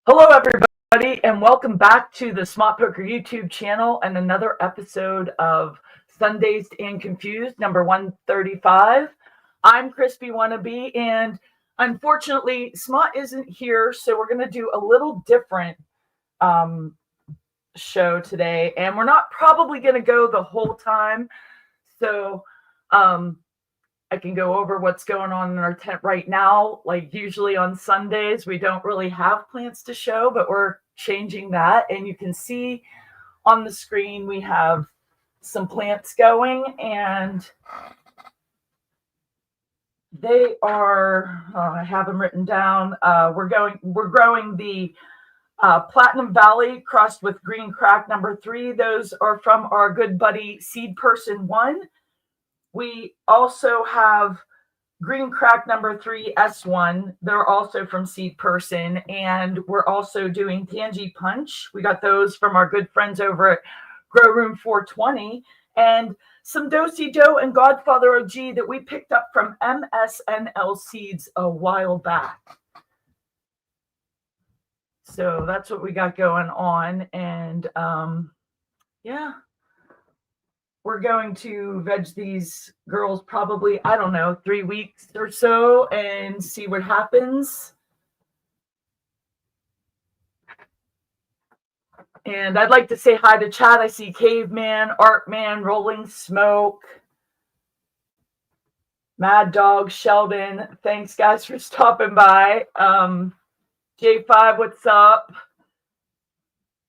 Hello, everybody, and welcome back to the Smart Poker YouTube channel and another episode of Sundazed and Confused, number 135. I'm Crispy Wannabe, and unfortunately, Smart isn't here, so we're going to do a little different show today, and we're not probably going to go the whole time, so I can go over what's going on in our tent right now. Like usually on Sundays, we don't really have plants to show, but we're changing that. And you can see on the screen, we have some plants going and they are, I have them written down. We're growing the Platinum Valley crossed with Green Crack number 3. Those are from our good buddy Seed Person 1. We also have Green Crack number 3 S1. They're also from Seed Person. And we're also doing Tangy Punch. We got those from our good friends over at Grow Room 420. And some Dosey Doe and Godfather OG that we picked up from MSNL Seeds a while back. So that's what we got going on. And yeah. We're going to veg these girls probably, I don't know, 3 weeks or so and see what happens. And I'd like to say hi to chat. I see Caveman, Artman, Rolling Smoke, Mad Dog, Sheldon. Thanks, guys, for stopping by. J5, what's up?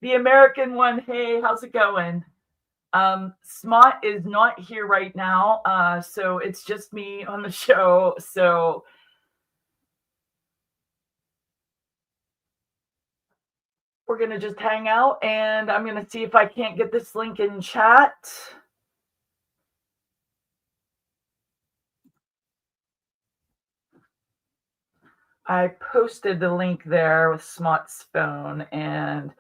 The American one, hey, how's it going? Smart is not here right now, so it's just me on the show. So we're gonna just hang out, and I'm gonna see if I can't get this link in chat. I posted the link there with Smart's phone, and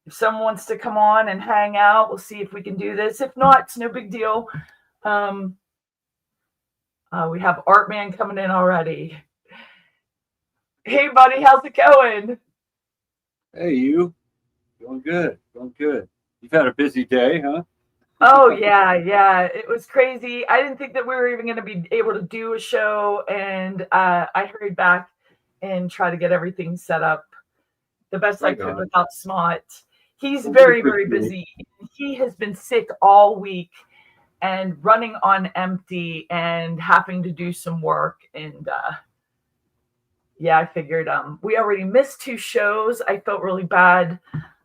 if someone wants to come on and hang out, we'll see if we can do this. If not, it's no big deal. We have Artman coming in already. Hey, buddy, how's it going? Hey, you. Going good. Going good. You've had a busy day, huh? Oh, yeah. It was crazy. I didn't think that we were even going to be able to do a show, and I hurried back and tried to get everything set up the best I could without Smart. He's very, very busy. He has been sick all week and running on empty and having to do some work. And yeah, I figured we already missed 2 shows. I felt really bad.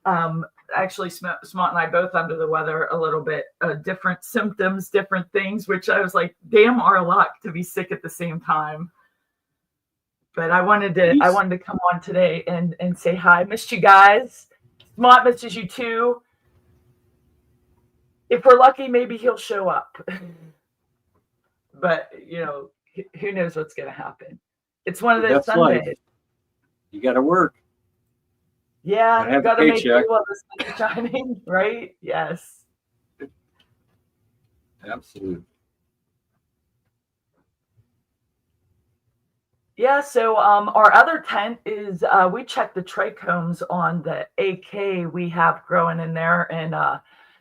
Actually, Smart and I both under the weather a little bit. Different symptoms, different things, which I was like, damn our luck to be sick at the same time. But I wanted to come on today and say hi. Missed you guys. Smart misses you too. If we're lucky, maybe he'll show up. But, who knows what's going to happen. It's one of those Sundays. Life. You got to work. Yeah, you got to make sure while the sun is shining, right? Yes. Absolutely. Yeah, so our other tent is we checked the trichomes on the AK we have growing in there, and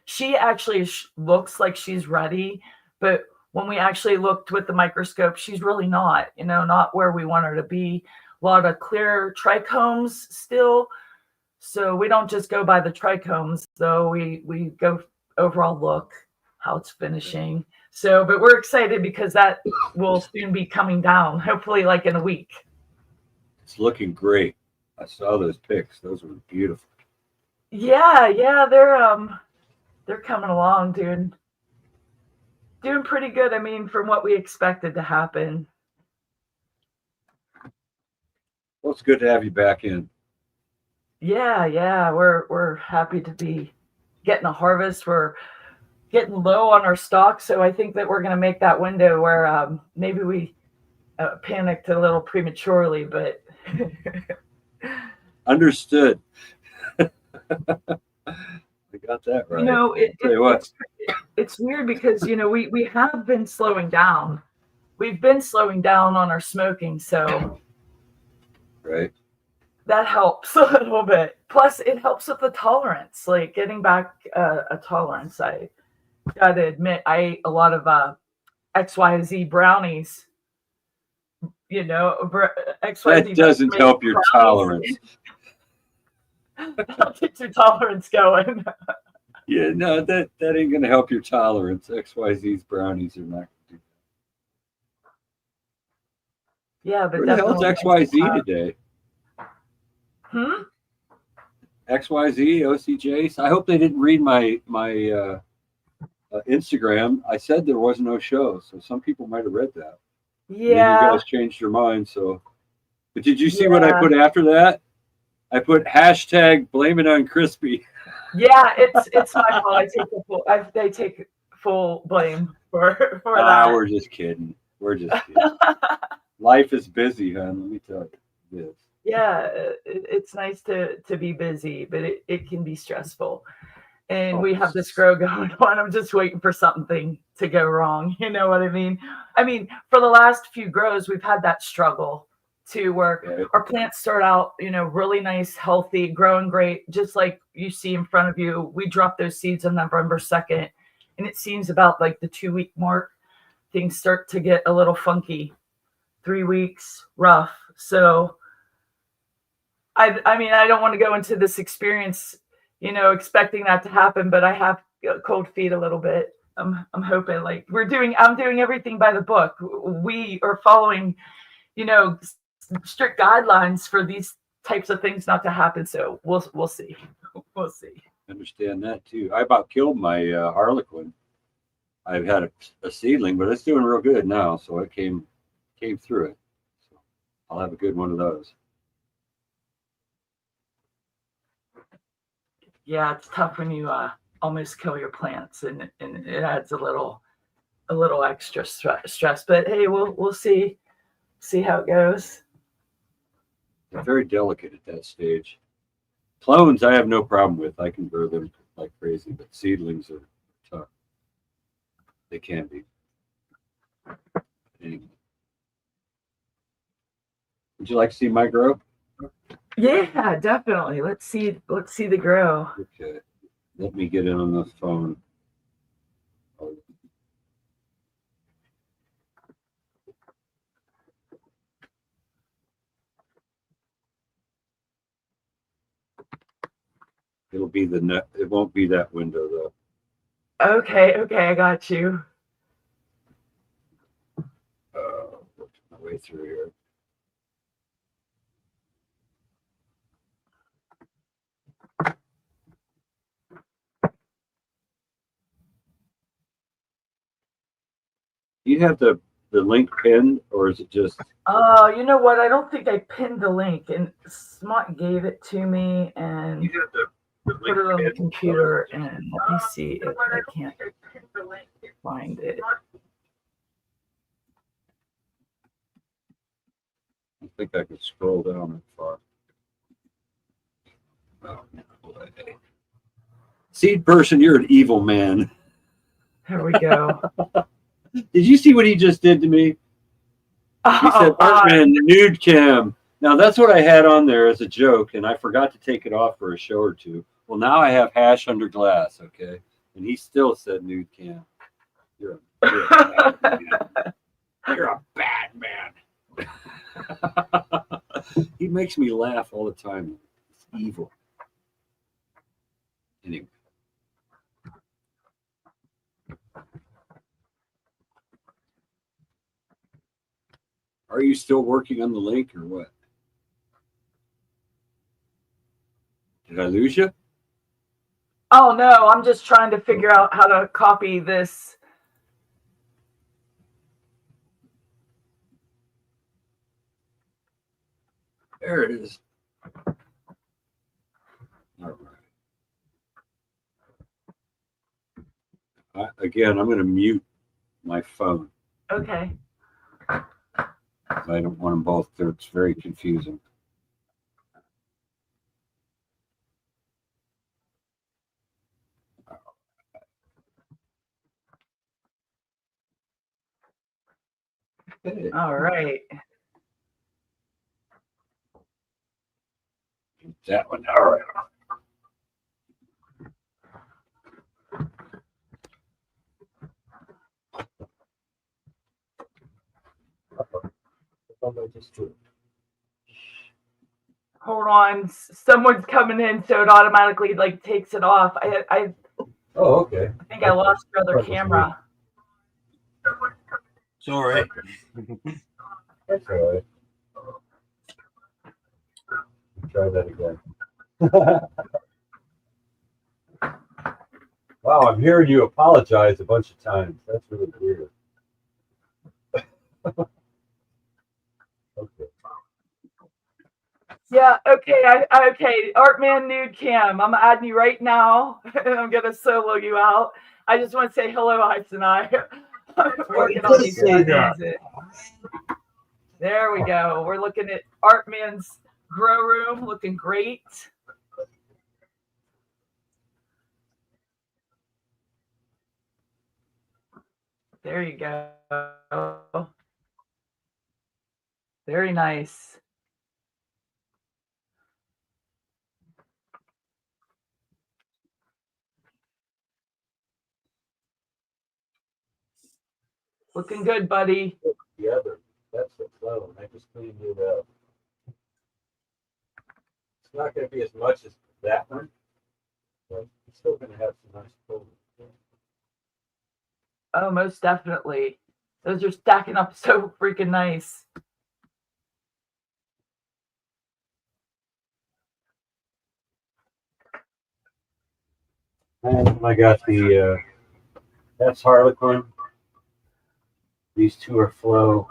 she actually looks like she's ready, but when we actually looked with the microscope, she's really not, not where we want her to be. A lot of clear trichomes still, so we don't just go by the trichomes, though. We go overall look, how it's finishing. So, but we're excited because that will soon be coming down, hopefully like in a week. It's looking great. I saw those pics. Those were beautiful. Yeah, they're coming along, dude. Doing pretty good. I mean, from what we expected to happen. Well, it's good to have you back in. Yeah. We're happy to be getting a harvest. We're getting low on our stock, so I think that we're going to make that window where maybe we panicked a little prematurely, but understood. I got that right. It's weird because we have been slowing down. We've been slowing down on our smoking, so right. that helps a little bit. Plus, it helps with the tolerance, like getting back a tolerance. I gotta admit, I ate a lot of XYZ brownies. You know, That XYZ doesn't made help your tolerance. I'll get your tolerance going. Yeah, no, that ain't gonna help your tolerance. XYZ's brownies are not gonna do Yeah, that. but Where the hell's definitely. XYZ today? Hmm? XYZ, OCJ. I hope they didn't read my Instagram. I said there was no show, so some people might have read that. And then you Yeah, guys changed your mind. So, but did you see what I yeah, put after that? I put hashtag blame it on Crispy. yeah. It's my fault. They take full blame for Ah, that. we're just kidding. We're just kidding. Life is busy, hon. Let me tell you this. Yeah, it's nice to be busy, but it can be stressful. And Oh, we have this grow going on. I'm just waiting for something to go wrong. You know what I mean? I mean, for the last few grows, we've had that struggle to where right. our plants start out, really nice, healthy, growing great, just like you see in front of you. We dropped those seeds on November 2nd, and it seems about like the 2 week mark, things start to get a little funky. 3 weeks, rough. So I mean, I don't want to go into this experience, expecting that to happen, but I have cold feet a little bit. I'm hoping like I'm doing everything by the book. We are following, you know, strict guidelines for these types of things not to happen. So we'll see. We'll see. Understand that too. I about killed my Harlequin. I've had a seedling, but it's doing real good now. So it came through it. So I'll have a good one of those. Yeah, it's tough when you almost kill your plants, and it adds a little extra stress. But hey, we'll see how it goes. They're very delicate at that stage. Clones, I have no problem with. I can grow them like crazy, but seedlings are tough. They can be. Anyway. Would you like to see my grow? Yeah, definitely. Let's see the grow. Okay. Let me get in on the phone. It'll be the net. It won't be that window though. Okay, I got you. Working my way through here. Do you have the link pinned, or is it just? You know what? I don't think I pinned the link, and Smart gave it to me and You have the put link it on the pinned, or is computer. it just? And let me see if I can't find it. I think I could scroll down that far. Oh, no way. Seed person, you're an evil man. Here we go. Did you see what he just did to me? He said, Oh, Artman, nude cam. Now, that's what I had on there as a joke, and I forgot to take it off for a show or two. Well, now I have hash under glass, okay? And he still said nude cam. You're a bad man. You're a bad man. He makes me laugh all the time. It's evil. Anyway. Are you still working on the link or what? Did I lose you? oh no, I'm just trying to figure out how to copy this. There it is. All right. Again, I'm going to mute my phone. Okay. I don't want them both. It's very confusing. Okay. All right. That one. All right. Hold on, someone's coming in, so it automatically like takes it off. I Oh, okay. think I lost your other camera. Sorry. That's all right. Try that again. Wow, I'm hearing you apologize a bunch of times. That's really weird. Okay. Yeah, okay, okay. Artman Nude Cam, I'm adding you right now. I'm gonna solo you out. I just want to say hello, Ice and I. I'm working on these buttons. There we go. We're looking at Artman's grow room, looking great. There you go. Very nice. Looking good, buddy. The other, that's the clone. I just cleaned it up. It's not going to be as much as that one, but it's still going to have some nice colors. Oh, most definitely. Those are stacking up so freaking nice. And I got the, that's Harlequin. These two are Flow.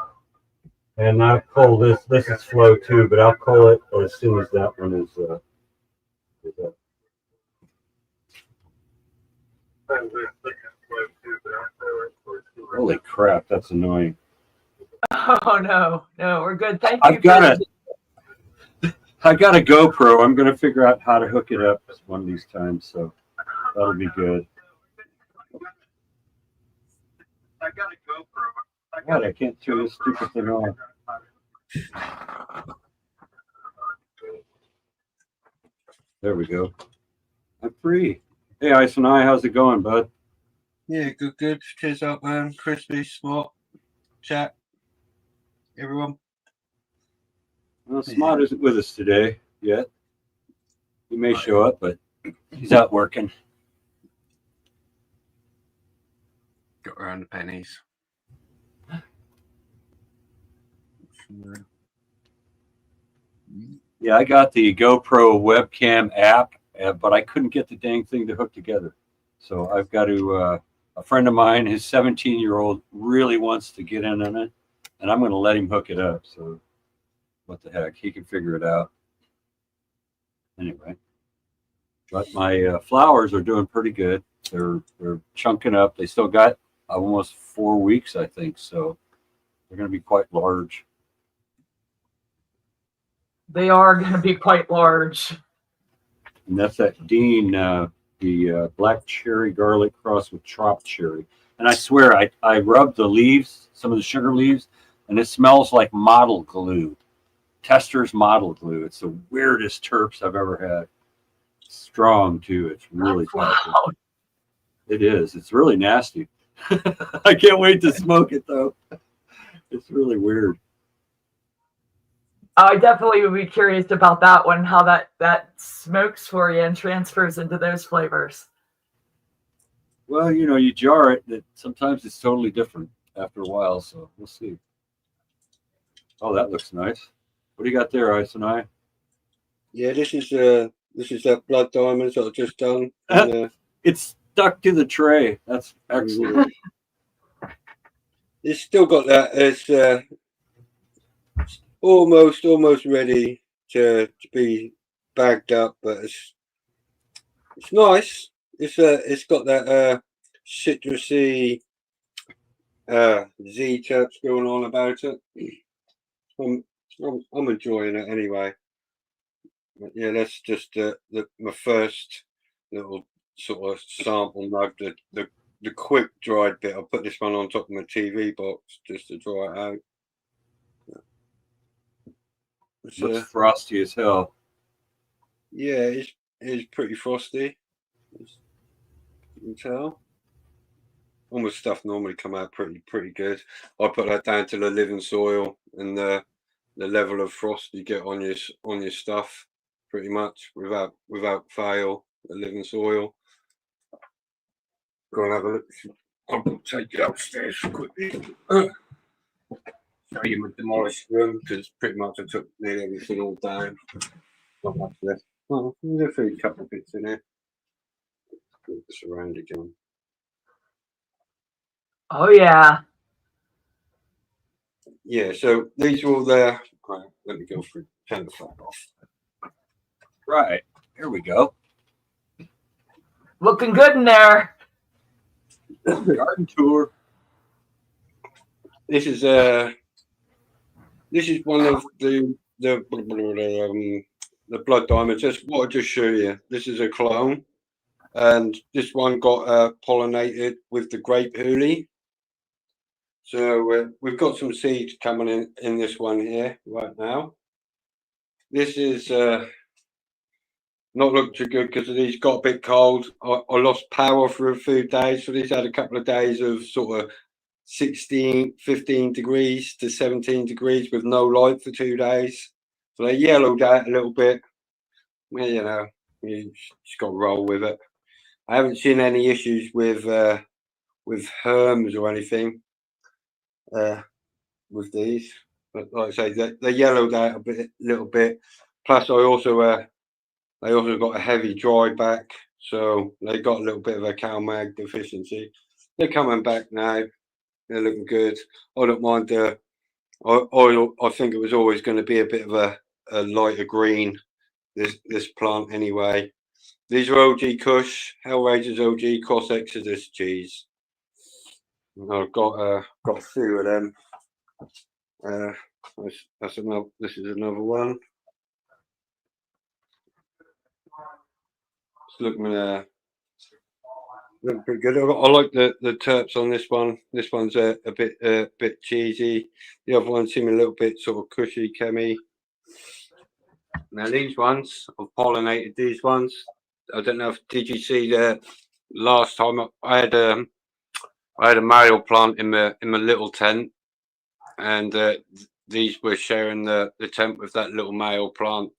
And I'll cull this. This is Flow too, but I'll cull it as soon as that one is up. Holy crap, that's annoying. Oh no, we're good. Thank you. I got a GoPro. I'm gonna figure out how to hook it up one of these times, so that'll be good. I got a GoPro. God, I can't turn this stupid thing on. There we go. I'm free. Hey, Ice and I, how's it going, bud? Yeah, good. Cheers up, man. Crispy, smart, chat, everyone. Well, Smart isn't with us today yet. He may show up, but he's out working. Got around the pennies. Yeah, I got the GoPro webcam app, but I couldn't get the dang thing to hook together. So I've got to, a friend of mine, his 17-year-old really wants to get in on it, and I'm going to let him hook it up. So what the heck, he can figure it out. Anyway, but my flowers are doing pretty good. They're chunking up. They still got almost 4 weeks, I think. So they're going to be quite large. They are going to be quite large. And that's that Dean, the black cherry garlic cross with chopped cherry. And I swear, I rubbed the leaves, some of the sugar leaves, and it smells like model glue. Tester's model glue. It's the weirdest terps I've ever had. Strong, too. It's really toxic. Wow. It is. It's really nasty. I can't wait to smoke it, though. It's really weird. I definitely would be curious about that one, how that smokes for you and transfers into those flavors. Well, you know, you jar it. Sometimes it's totally different after a while, so we'll see. Oh, that looks nice. What do you got there, Ice and I? Yeah, this is that blood diamonds that I've just done. And, it's stuck to the tray. That's excellent. It's still got that. It's almost ready to be bagged up, but it's nice. It's got that citrusy Z terps going on about it. I'm enjoying it anyway. But yeah, that's just my first little sort of sample mug. The quick dried bit. I'll put this one on top of my TV box just to dry it out. Looks frosty as hell. Yeah, it's pretty frosty. As you can tell. All my stuff normally come out pretty good. I put that down to the living soil and the level of frost you get on your stuff, pretty much without fail. The living soil. Go and have a look. I'll take it upstairs quickly. Show you my demolished room because pretty much I took nearly everything all down. Not much left. Well, there's a couple of bits in there. Move this around again. Oh yeah. Yeah, so these are all there. Right, let me go through. Turn the fan off. Right. Here we go. Looking good in there. Garden tour. This is one of the blood diamonds. Just what I just show you. This is a clone, and this one got pollinated with the grape hoolie. So we've got some seeds coming in this one here right now. This is not looked too good because these got a bit cold. I lost power for a few days, so these had a couple of days of sort of 15 degrees to 17 degrees with no light for 2 days. So they yellowed out a little bit. Well, you know, you just got to roll with it. I haven't seen any issues with herms or anything with these. But like I say, they yellowed out a little bit. Plus, I also got a heavy dry back, so they got a little bit of a CalMag deficiency. They're coming back now. They're looking good. I don't mind. I think it was always going to be a bit of a lighter green. This plant anyway. These are OG Kush, Hellraiser's OG Cross Exodus cheese. And I've got a few of them. That's another. This is another one. It's looking pretty good. I like the terps on this one. This one's a bit cheesy. The other one seemed a little bit sort of cushy, chemi. Now these ones, I've pollinated these ones. I don't know did you see the last time I had a male plant in my little tent, and these were sharing the tent with that little male plant,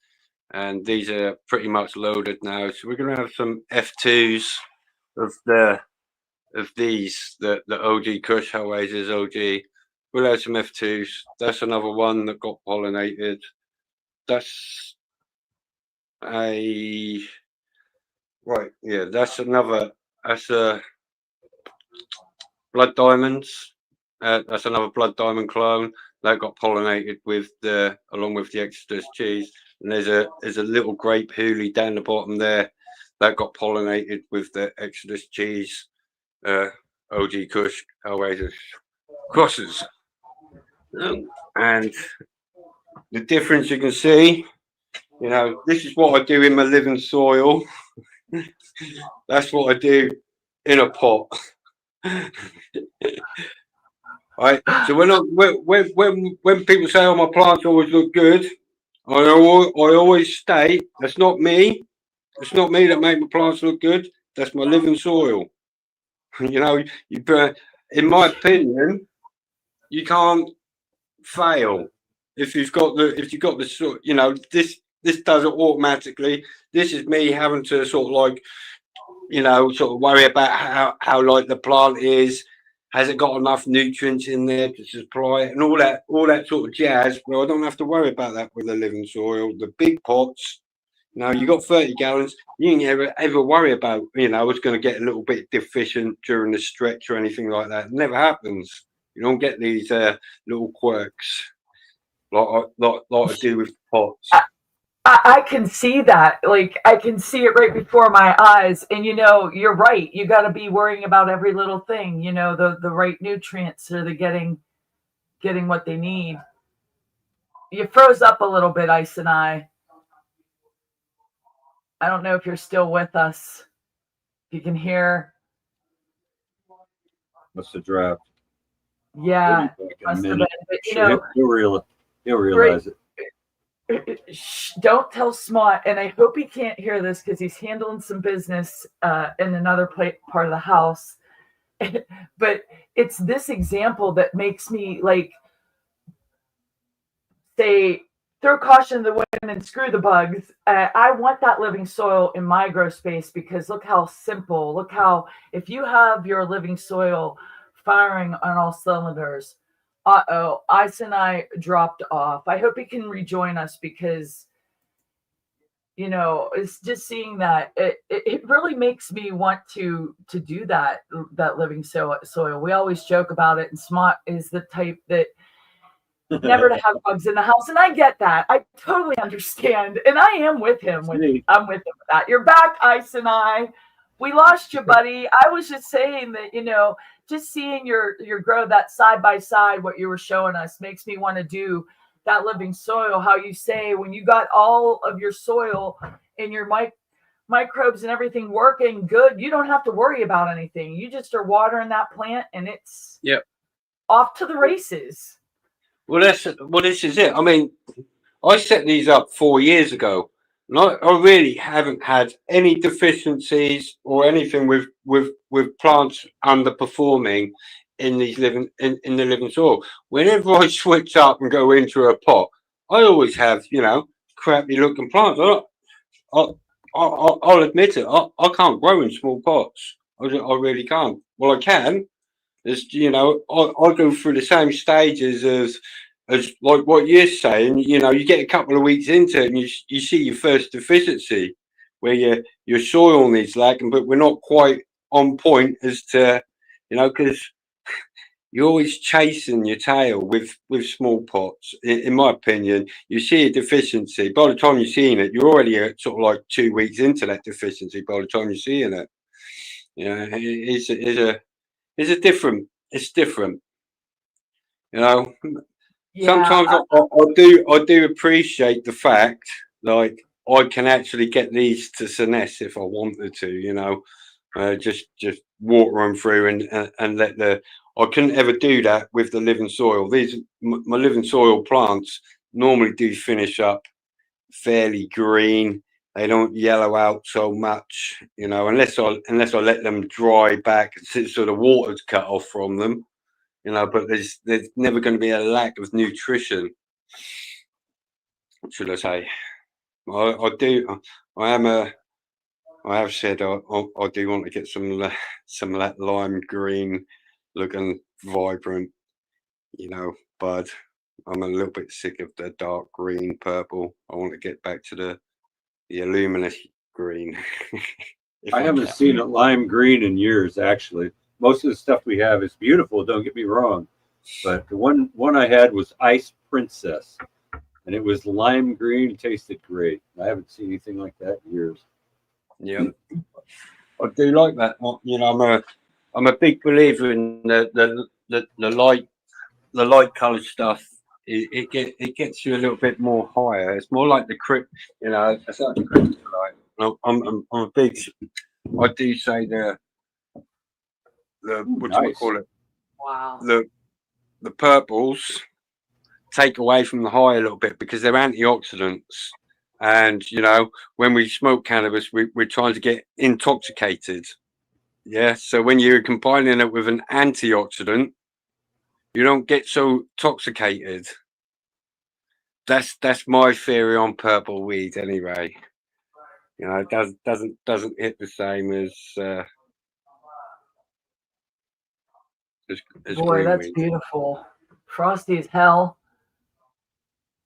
and these are pretty much loaded now. So we're gonna have some F2s of these, the OG Kush Hellraiser's OG. We'll have some F2s. That's another one that got pollinated. That's a that's a blood diamonds. That's another blood diamond clone that got pollinated along with the Exodus cheese. And there's a little grape hoolie down the bottom there that got pollinated with the Exodus cheese. OG Kush Hellraiser crosses. And the difference you can see, you know, this is what I do in my living soil. That's what I do in a pot. Right. So when people say, "Oh, my plants always look good," I always state that's not me. It's not me that make my plants look good. That's my living soil. You know, in my opinion, you can't fail if you've got the you know, this does it automatically. This is me having to sort of like, you know, sort of worry about how like the plant is. Has it got enough nutrients in there to supply it, and all that sort of jazz? Well, I don't have to worry about that with the living soil. The big pots, you know, you got 30 gallons. You ain't ever worry about, you know, it's going to get a little bit deficient during the stretch or anything like that. It never happens. You don't get these little quirks like I do with pots. I can see that. Like, I can see it right before my eyes. And, you know, you're right. You got to be worrying about every little thing, you know, the right nutrients so they're getting what they need. You froze up a little bit, Ice and I don't know if you're still with us. You can hear. Must have dropped. Yeah. Maybe back in a Must have minute. been. But, you Sure, know, he'll realize it. don't tell Smart, and I hope he can't hear this because he's handling some business in another part of the house. But it's this example that makes me like say, throw caution to the wind and screw the bugs. I want that living soil in my grow space because look how simple, look how, if you have your living soil firing on all cylinders, Ice and I dropped off. I hope he can rejoin us because, you know, it's just seeing that it really makes me want to do that living soil. We always joke about it, and Smart is the type that never to have bugs in the house, and I get that. I totally understand, and I am with him. I'm with him with that. You're back, Ice and I. We lost you, buddy. I was just saying that, you know, just seeing your grow that side by side, what you were showing us, makes me want to do that living soil. How you say when you got all of your soil and your microbes and everything working good, you don't have to worry about anything. You just are watering that plant, and it's off to the races. Well, this is it. I mean, I set these up 4 years ago, and I really haven't had any deficiencies or anything with plants underperforming in these in the living soil. Whenever I switch up and go into a pot, I always have, you know, crappy looking plants. I'll admit it. I can't grow in small pots. I really can't. Well, I can. It's, you know, I go through the same stages as like what you're saying. You know, you get a couple of weeks into it and you see your first deficiency where your soil needs lacking, but we're not quite on point as to, you know, because you're always chasing your tail with small pots. In my opinion, you see a deficiency. By the time you're seeing it, you're already at sort of like 2 weeks into that deficiency. By the time you're seeing it, you know, it's different, you know. Sometimes I do appreciate the fact, like, I can actually get these to senesce if I wanted to, you know, just water them through and let I couldn't ever do that with the living soil. My living soil plants normally do finish up fairly green. They don't yellow out so much, you know, unless I let them dry back so the water's cut off from them, you know. But there's never going to be a lack of nutrition, should I say? I have said I do want to get some of that lime green looking vibrant, you know, bud. I'm a little bit sick of the dark green purple. I want to get back to the luminous green. I haven't seen a lime green in years, actually. Most of the stuff we have is beautiful, don't get me wrong. But the one I had was Ice Princess, and it was lime green. It tasted great. I haven't seen anything like that in years. Yeah, I do like that. You know, I'm a big believer in the light colored stuff. It gets you a little bit more higher. It's more like the crypt, you know. It's like the kryptonite. I'm a big. I do say the what do you call it? Wow. The purples take away from the high a little bit because they're antioxidants. And, you know, when we smoke cannabis, we're trying to get intoxicated. Yeah. So when you're combining it with an antioxidant, you don't get so intoxicated. That's my theory on purple weed, anyway. You know, it doesn't hit the same as boy, green that's weed. beautiful. Frosty as hell.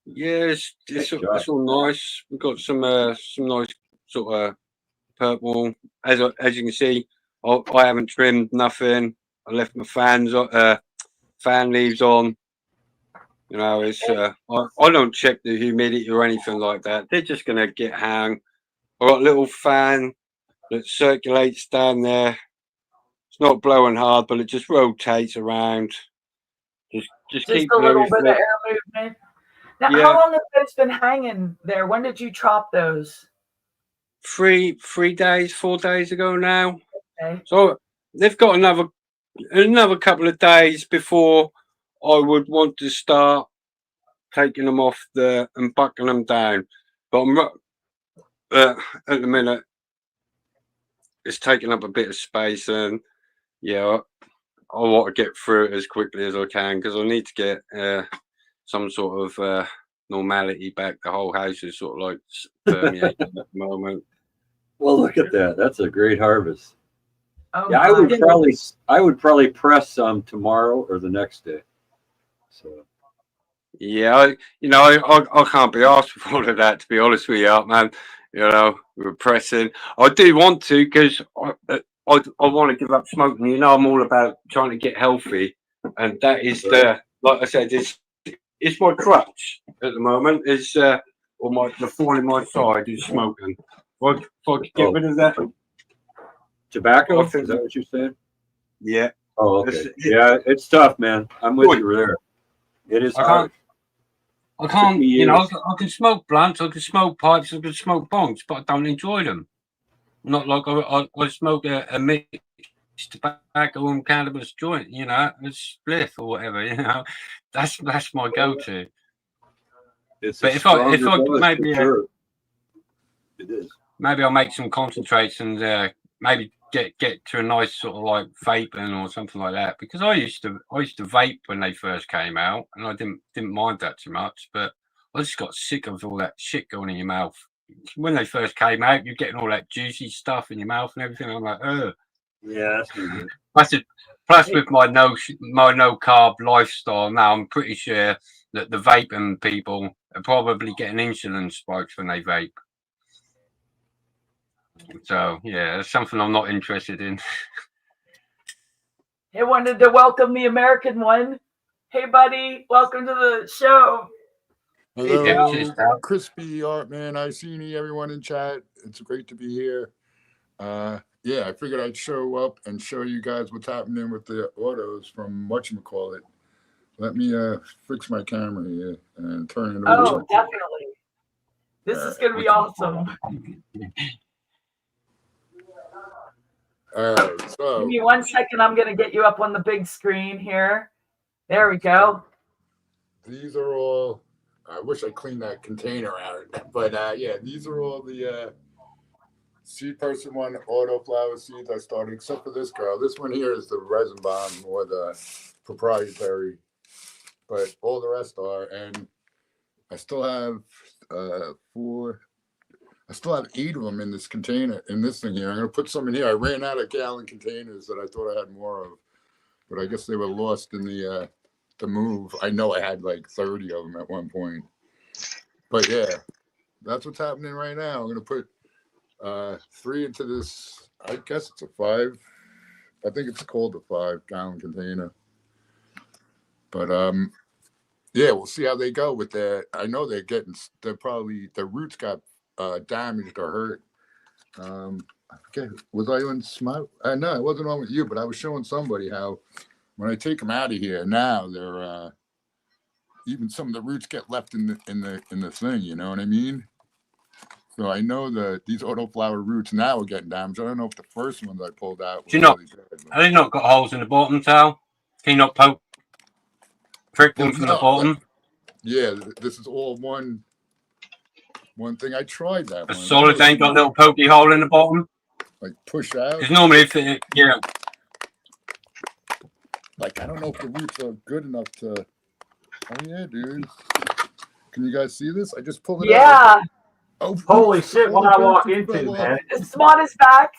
Yeah, it's all nice. We've got some nice sort of purple. As you can see, I haven't trimmed nothing. I left my fan leaves on. You know, it's I don't check the humidity or anything like that. They're just gonna get hung. I've got a little fan that circulates down there. It's not blowing hard, but it just rotates around. Just keep a little loose. bit of air movement. Now, Yeah. how long have those been hanging there? When did you chop those? 4 days ago now. Okay. So they've got another couple of days before I would want to start taking them off and buckling them down. But I'm at the minute, it's taking up a bit of space, and yeah, I want to get through it as quickly as I can because I need to get some sort of normality back. The whole house is sort of like permeating at the moment. Well, look at that. That's a great harvest. Oh, Yeah, I would probably press some tomorrow or the next day. So Yeah, I can't be asked for all of that, to be honest with you, man. We're pressing. I do want to because I want to give up smoking. I'm all about trying to get healthy, and that is like I said, it's my crutch at the moment. Is the thorn in my side is smoking. If I could get rid of that. Tobacco? Is that what you said? Yeah. Oh, okay. Yeah, it's tough, man. I'm with you there. It is hard. I can't, I can smoke blunts, I can smoke pipes, I can smoke bongs, but I don't enjoy them. Not like I smoke a mixed tobacco and cannabis joint, a spliff or whatever, That's my go-to. But if I maybe sure. It is. Maybe I'll make some concentrates and maybe get to a nice sort of like vaping or something like that, because I used to vape when they first came out and I didn't mind that too much, but I just got sick of all that shit going in your mouth. When they first came out, you're getting all that juicy stuff in your mouth and everything. I'm like, oh yeah, that's good. Plus with my no carb lifestyle now, I'm pretty sure that the vaping people are probably getting insulin spikes when they vape. So yeah, it's something I'm not interested in. I wanted to welcome the American one. Hey, buddy, welcome to the show. Hello, Yeah, Crispy Art Man. I see everyone in chat. It's great to be here. Yeah, I figured I'd show up and show you guys what's happening with the autos from whatchamacallit. Let me fix my camera here and turn it over. Oh, definitely. This is going to be awesome. All right, so give me 1 second. I'm going to get you up on the big screen here. There we go. These are all, I wish I cleaned that container out, but yeah, these are all the Seed Person One autoflower seeds I started, except for this girl. This one here is the resin bomb or the proprietary, but all the rest are. And I still have 8 of them in this container, in this thing here. I'm going to put some in here. I ran out of gallon containers that I thought I had more of, but I guess they were lost in the move. I know I had like 30 of them at one point. But yeah, that's what's happening right now. I'm going to put 3 into this. I guess it's a 5. I think it's called a 5-gallon container. But yeah, we'll see how they go with that. I know they're probably, the roots got damaged or hurt. I forget, was I on Smart? No, I wasn't on with you, but I was showing somebody how when I take them out of here now, they're even some of the roots get left in the thing. You know what I mean? So I know that these autoflower roots now are getting damaged. I don't know if the first ones I pulled out. Have they not got holes in the bottom, Tal? Can you not prick them from the bottom? Yeah, this is all one thing. I tried that. A solid ain't got a little pokey hole in the bottom. Like push out. Because normally, like I don't know if the roots are good enough to. Oh yeah, dude. Can you guys see this? I just pulled it out. Yeah. Oh, holy shit! What I walk into, man. Smart is back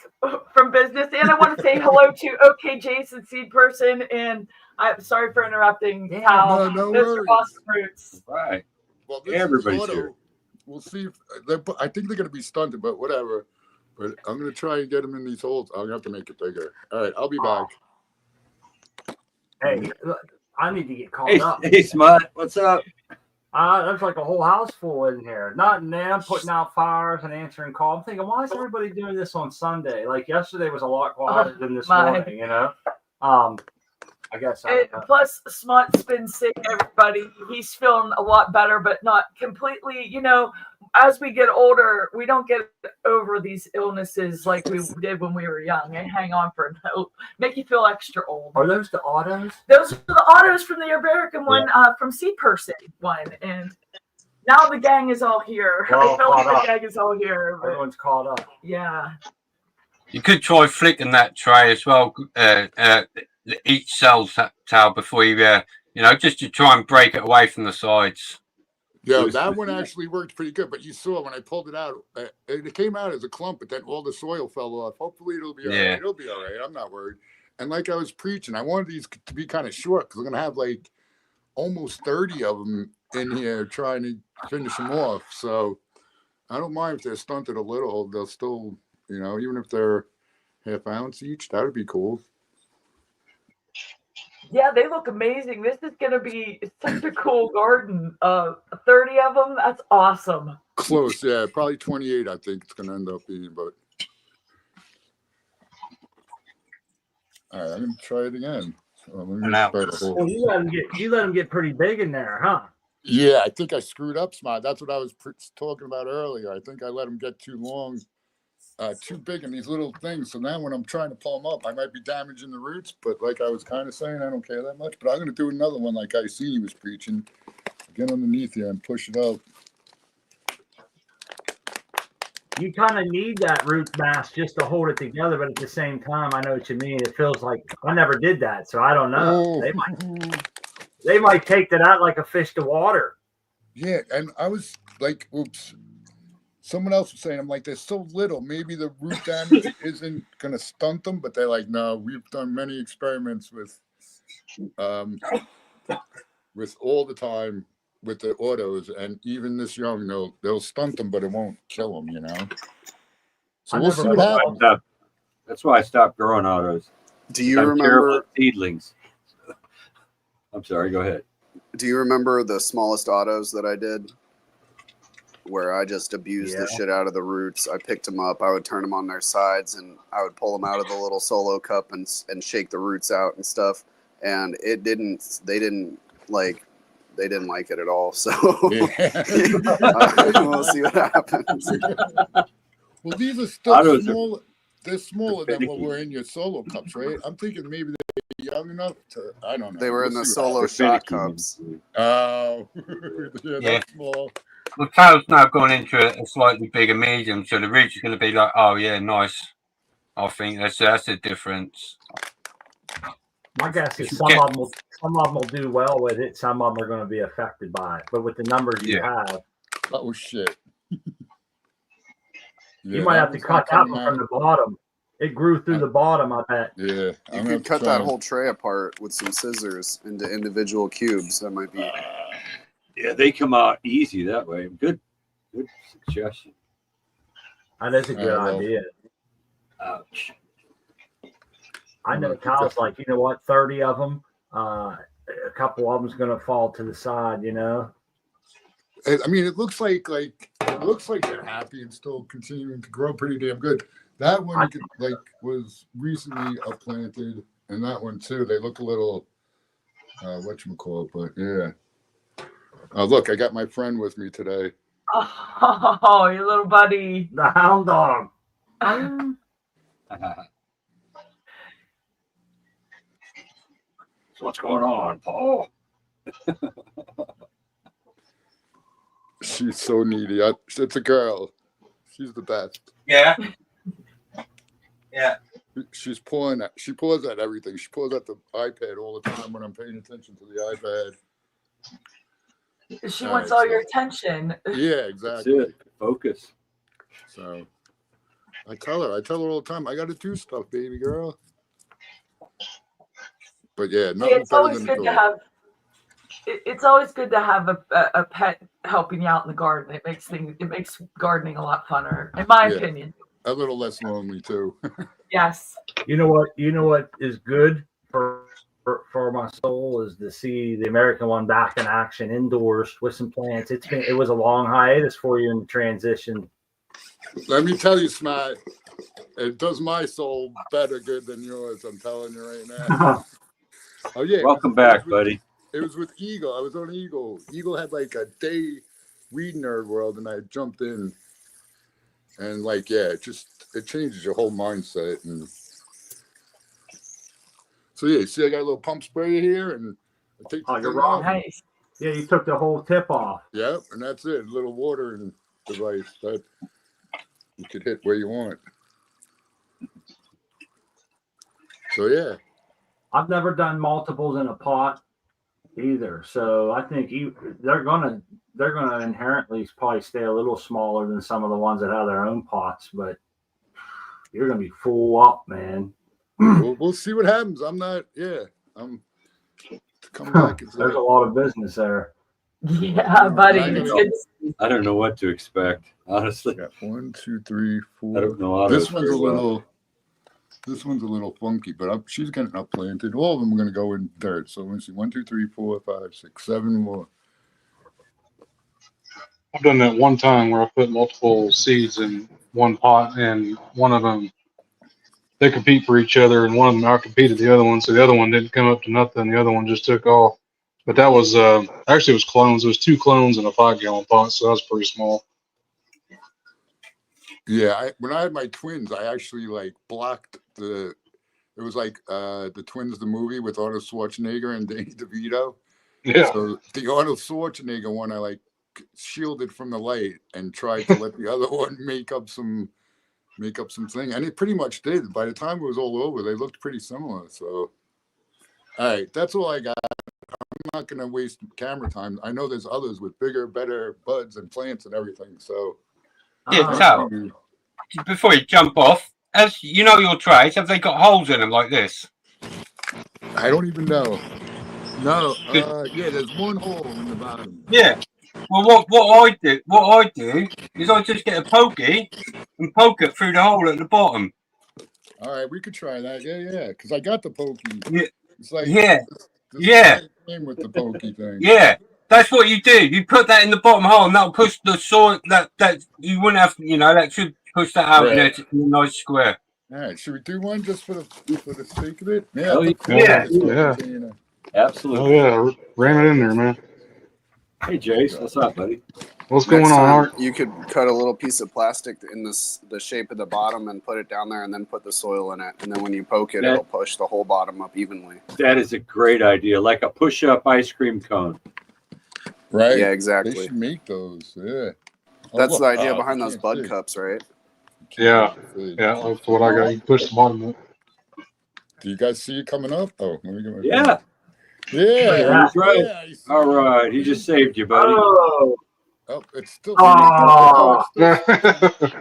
from business, and I want to say hello to OK Jason, Seed Person, and I'm sorry for interrupting. Tal. No Those worries. are awesome roots. Right. Well, everybody's here. We'll see if I think they're going to be stunted, but whatever. But I'm going to try and get them in these holes. I'm going to have to make it bigger. All right, I'll be back. Hey, look, I need to get called up. Hey, Smut, what's up? There's like a whole house full in here. Not them putting out fires and answering calls. I'm thinking, why is everybody doing this on Sunday? Like yesterday was a lot quieter than this morning, I guess. Plus, Smut's been sick, everybody. He's feeling a lot better, but not completely. as we get older, we don't get over these illnesses like we did when we were young. They hang on for make you feel extra old. Are those the autos? Those are the autos from the American one, from Sea Person one, and now the gang is all here. We're all I feel like caught the gang is all here. But Everyone's caught up. yeah. You could try flicking that tray as well. Each cell towel before you, just to try and break it away from the sides. Yeah, that one actually worked pretty good. But you saw when I pulled it out, it came out as a clump, but then all the soil fell off. Hopefully it'll be all right. It'll be all right. I'm not worried. And like I was preaching, I wanted these to be kind of short because we're gonna have like almost 30 of them in here trying to finish them off. So I don't mind if they're stunted a little. They'll still, even if they're half ounce each, that would be cool. Yeah, they look amazing. This is going to be such a cool garden. 30 of them, that's awesome. Close, yeah. Probably 28, I think it's going to end up being, but. All right, I'm going to try it again. Let me start a whole... Well, you let them get pretty big in there, huh? Yeah, I think I screwed up, Smart. That's what I was talking about earlier. I think I let them get too long. Too big in these little things. So now when I'm trying to pull them up, I might be damaging the roots. But like I was kind of saying, I don't care that much. But I'm going to do another one like I see he was preaching. Get underneath here and push it up. You kind of need that root mass just to hold it together. But at the same time, I know what you mean. It feels like I never did that. So I don't know. Oh. They might take that out like a fish to water. Yeah. And I was like, oops. Someone else was saying, I'm like, they're so little. Maybe the root damage isn't going to stunt them. But they're like, no, we've done many experiments with all the time with the autos. And even this young, they'll stunt them, but it won't kill them, So we'll see what happens. That's why I stopped growing autos. Do you remember seedlings? I'm sorry, go ahead. Do you remember the smallest autos that I did? Where I just abused the shit out of the roots. I picked them up. I would turn them on their sides, and I would pull them out of the little solo cup and shake the roots out and stuff. And they didn't like it at all. So we'll see what happens. Well, these are still small. They're smaller than what were in your solo cups, right? I'm thinking maybe they're young enough to. I don't know. They were in the solo shot cups. Oh, that's small. The tail's now gone into a slightly bigger medium, so the roots are going to be like, oh yeah, nice. I think that's the difference. My guess is some of them will do well with it. Some of them are going to be affected by it. But with the numbers you have, oh shit, you might have to cut that one from the bottom. It grew through the bottom, I bet. Yeah, you could cut that whole tray apart with some scissors into individual cubes. That might be. Yeah, they come out easy that way. Good suggestion. That is a good idea. Ouch. I know Kyle's like, you know what, 30 of them, a couple of them's going to fall to the side, I mean, it looks like they're happy and still continuing to grow pretty damn good. That one was recently upplanted, and that one too. They look a little whatchamacallit, but yeah. Look, I got my friend with me today. Oh, your little buddy. The hound dog. So what's going on, Paul? She's so needy. It's a girl. She's the best. Yeah. Yeah. She's pulling at. She pulls at everything. She pulls at the iPad all the time when I'm paying attention to the iPad. She wants all your attention. Yeah, exactly. That's it. Focus. So I tell her all the time, I got to do stuff, baby girl. But yeah, it's always good to have. It's always good to have a pet helping you out in the garden. It makes gardening a lot funner, in my opinion. A little less lonely too. Yes. You know what is good for my soul is to see the American one back in action indoors with some plants. It was a long hiatus for you in the transition. Let me tell you, Smart, it does my soul better good than yours. I'm telling you right now. Oh yeah. Welcome back, buddy. It was with Eagle. I was on Eagle. Eagle had like a day weed nerd world, and I jumped in, and like, yeah, it changes your whole mindset. And so yeah, see, I got a little pump sprayer here, and I take the Oh, you're thing wrong. out. Nice. Yeah, you took the whole tip off. Yep, and that's it. A little watering device that you could hit where you want. So yeah. I've never done multiples in a pot either, so I think they're gonna inherently probably stay a little smaller than some of the ones that have their own pots, but you're gonna be full up, man. We'll see what happens. I'm to come back. There's a lot of business there. Yeah, buddy. I It's gotta- good. I don't know what to expect, honestly. Got 1, 2, 3, 4. I don't know how This to one's a very well. little. This one's a little funky, but she's getting up planted. All of them are going to go in dirt. So let me see. 1, 2, 3, 4, 5, 6, 7 more. I've done that one time where I put multiple seeds in one pot, and one of them, they compete for each other, and one of them outcompeted the other one, so the other one didn't come up to nothing. The other one just took off. But that was actually, it was clones. It was 2 clones in a 5-gallon pot, so that was pretty small. Yeah, when I had my twins, I actually like blocked the. It was like the Twins, the movie with Arnold Schwarzenegger and Danny DeVito. Yeah. So the Arnold Schwarzenegger one, I like shielded from the light and tried to let the other one make up some thing, and it pretty much did. By the time it was all over, they looked pretty similar. So, all right, that's all I got. I'm not going to waste camera time. I know there's others with bigger, better buds and plants and everything. So, Yeah, Uh-huh. so before you jump off, as you know your trays, have they got holes in them like this? I don't even know. No, yeah, there's one hole in the bottom. Yeah. Well, what I do is I just get a pokey and poke it through the hole at the bottom. All right, we could try that. Yeah, because I got the pokey. Yeah. It's like Yeah. this Yeah. game with the pokey thing. Yeah. That's what you do. You put that in the bottom hole, and that'll push the soil. That you wouldn't have, that should push that out in a nice square. All right, should we do one just for the sake of it? Oh, yeah. Yeah. Absolutely. Oh, yeah. Ran it in there, man. Hey, Jace, what's up, buddy? What's going Next on, time, Art? you could cut a little piece of plastic in the shape of the bottom and put it down there, and then put the soil in it. And then when you poke it, it'll push the whole bottom up evenly. That is a great idea, like a push-up ice cream cone. Right. Yeah, They exactly. should make those. Yeah. Oh, That's look. the idea Oh, behind you those can't bud see. cups, right? Yeah. See. Yeah, that's what I got. You push the bottom up. Do you guys see it coming up? Oh, let me get my Yeah, phone. Yeah. that's right. Yeah, I see All it. right, he just saved you, buddy. Oh, Oh, it's still. Oh. it's still-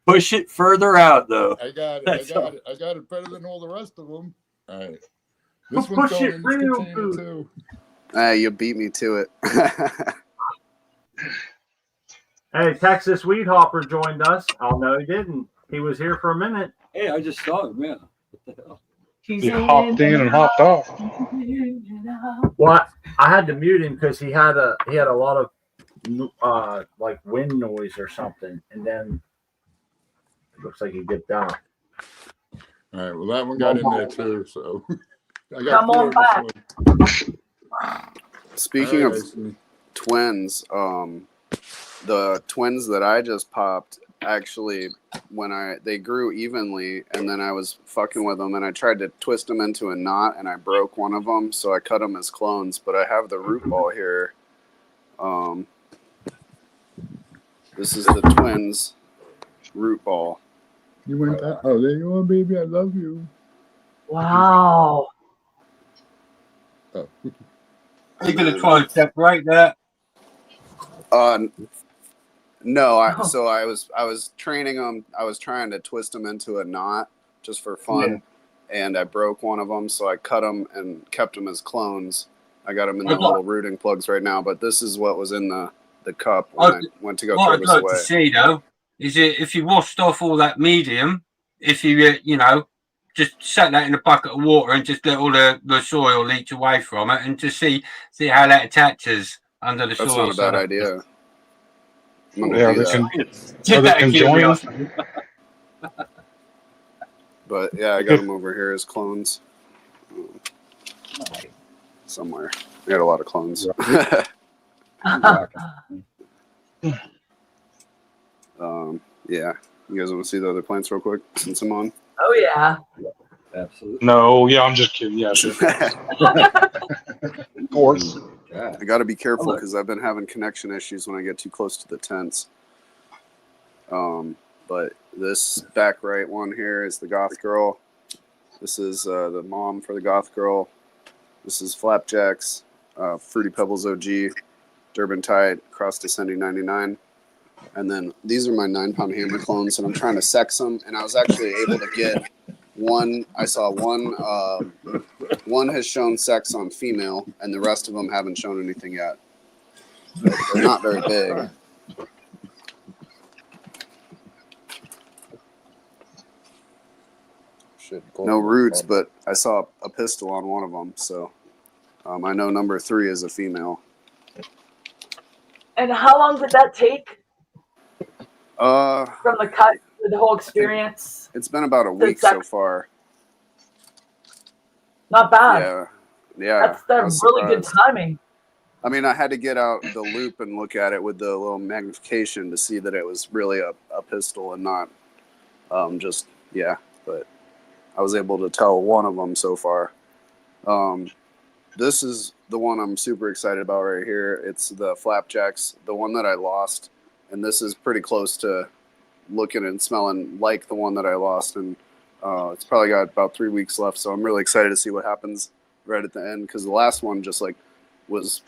Push it further out, though. I got it. That's all. I got it better than all the rest of them. All right. Well, This one's push going it in this real container good. too. You beat me to it. Hey, Texas Weed Hopper joined us. Oh, no, he didn't. He was here for a minute. Hey, I just saw him, man. What the hell? He's He hopped in and hopped off. Well, I had to mute him because he had a lot of like wind noise or something, and then it looks like he dipped out. All right. Well, that one got in there too. So I got Come 4 on of this back. one. Speaking All of right, I see. twins, the twins that I just popped, actually, they grew evenly, and then I was fucking with them, and I tried to twist them into a knot, and I broke one of them, so I cut them as clones. But I have the root ball here. This is the twins root ball. You went that? Oh, there you are, baby. I love you. Wow. Oh. Are you going to try and separate that? No, so I was training them. I was trying to twist them into a knot just for fun, and I broke one of them, so I cut them and kept them as clones. I got them in the little rooting plugs right now, but this is what was in the cup when I went to go What throw I'd this like away. to see, though, is if you washed off all that medium, if you, just set that in a bucket of water and just let all the soil leach away from it, and just see how that attaches under the That's soil. not a bad idea. I'm gonna Yeah, do they that. can, they can join. But yeah, I got them over here as clones. Somewhere. I got a lot of clones. Yeah. You guys want to see the other plants real quick since I'm on? Oh yeah. Absolutely. No, yeah, I'm just kidding. Yeah, sure. Of course. God. I got to be careful Look. because I've been having connection issues when I get too close to the tents. But this back right one here is the goth girl. This is the mom for the goth girl. This is Flapjacks, Fruity Pebbles OG, Durban Tide, Cross Descending 99. And then these are my 9-pound hammer clones, and I'm trying to sex them. And I was actually able to get one. I saw one. One has shown sex on female, and the rest of them haven't shown anything yet. But they're not very big. No roots, but I saw a pistol on one of them, so I know number 3 is a female. And how long did that take From the cut to the whole experience? It's been about a week so far. Not bad. Yeah. That's really good timing. I mean, I had to get out the loop and look at it with the little magnification to see that it was really a pistol and not but I was able to tell one of them so far. This is the one I'm super excited about right here. It's the Flapjacks, the one that I lost. And this is pretty close to looking and smelling like the one that I lost. And it's probably got about 3 weeks left. So I'm really excited to see what happens right at the end. Because the last one just like was,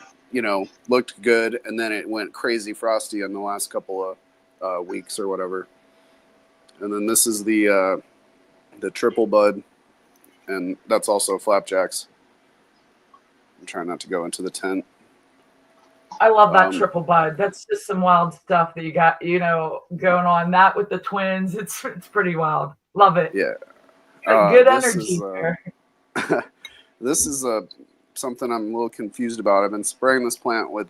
looked good. And then it went crazy frosty in the last couple of weeks or whatever. And then this is the triple bud. And that's also Flapjacks. I'm trying not to go into the tent. I love that triple bud. That's just some wild stuff that you got, going on. That with the twins, it's pretty wild. Love it. Yeah. Good energy there. This is something I'm a little confused about. I've been spraying this plant with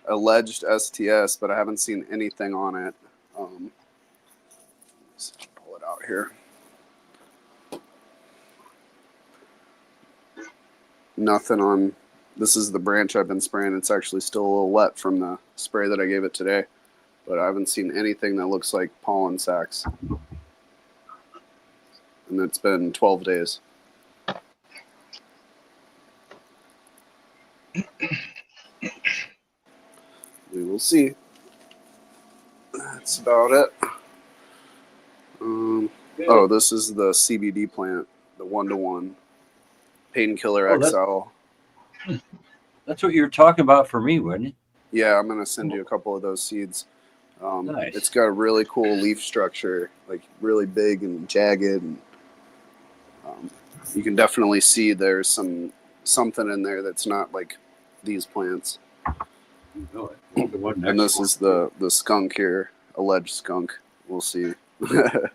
alleged STS, but I haven't seen anything on it. Let's pull it out here. Nothing on. This is the branch I've been spraying. It's actually still a little wet from the spray that I gave it today, but I haven't seen anything that looks like pollen sacs. And it's been 12 days. We will see. That's about it. This is the CBD plant, the 1-to-1 Painkiller XL. That's what you were talking about for me, wasn't it? Yeah, I'm going to send you a couple of those seeds. Nice. It's got a really cool leaf structure, like really big and jagged. And you can definitely see there's something in there that's not like these plants. And this is the skunk here, alleged skunk. We'll see. That's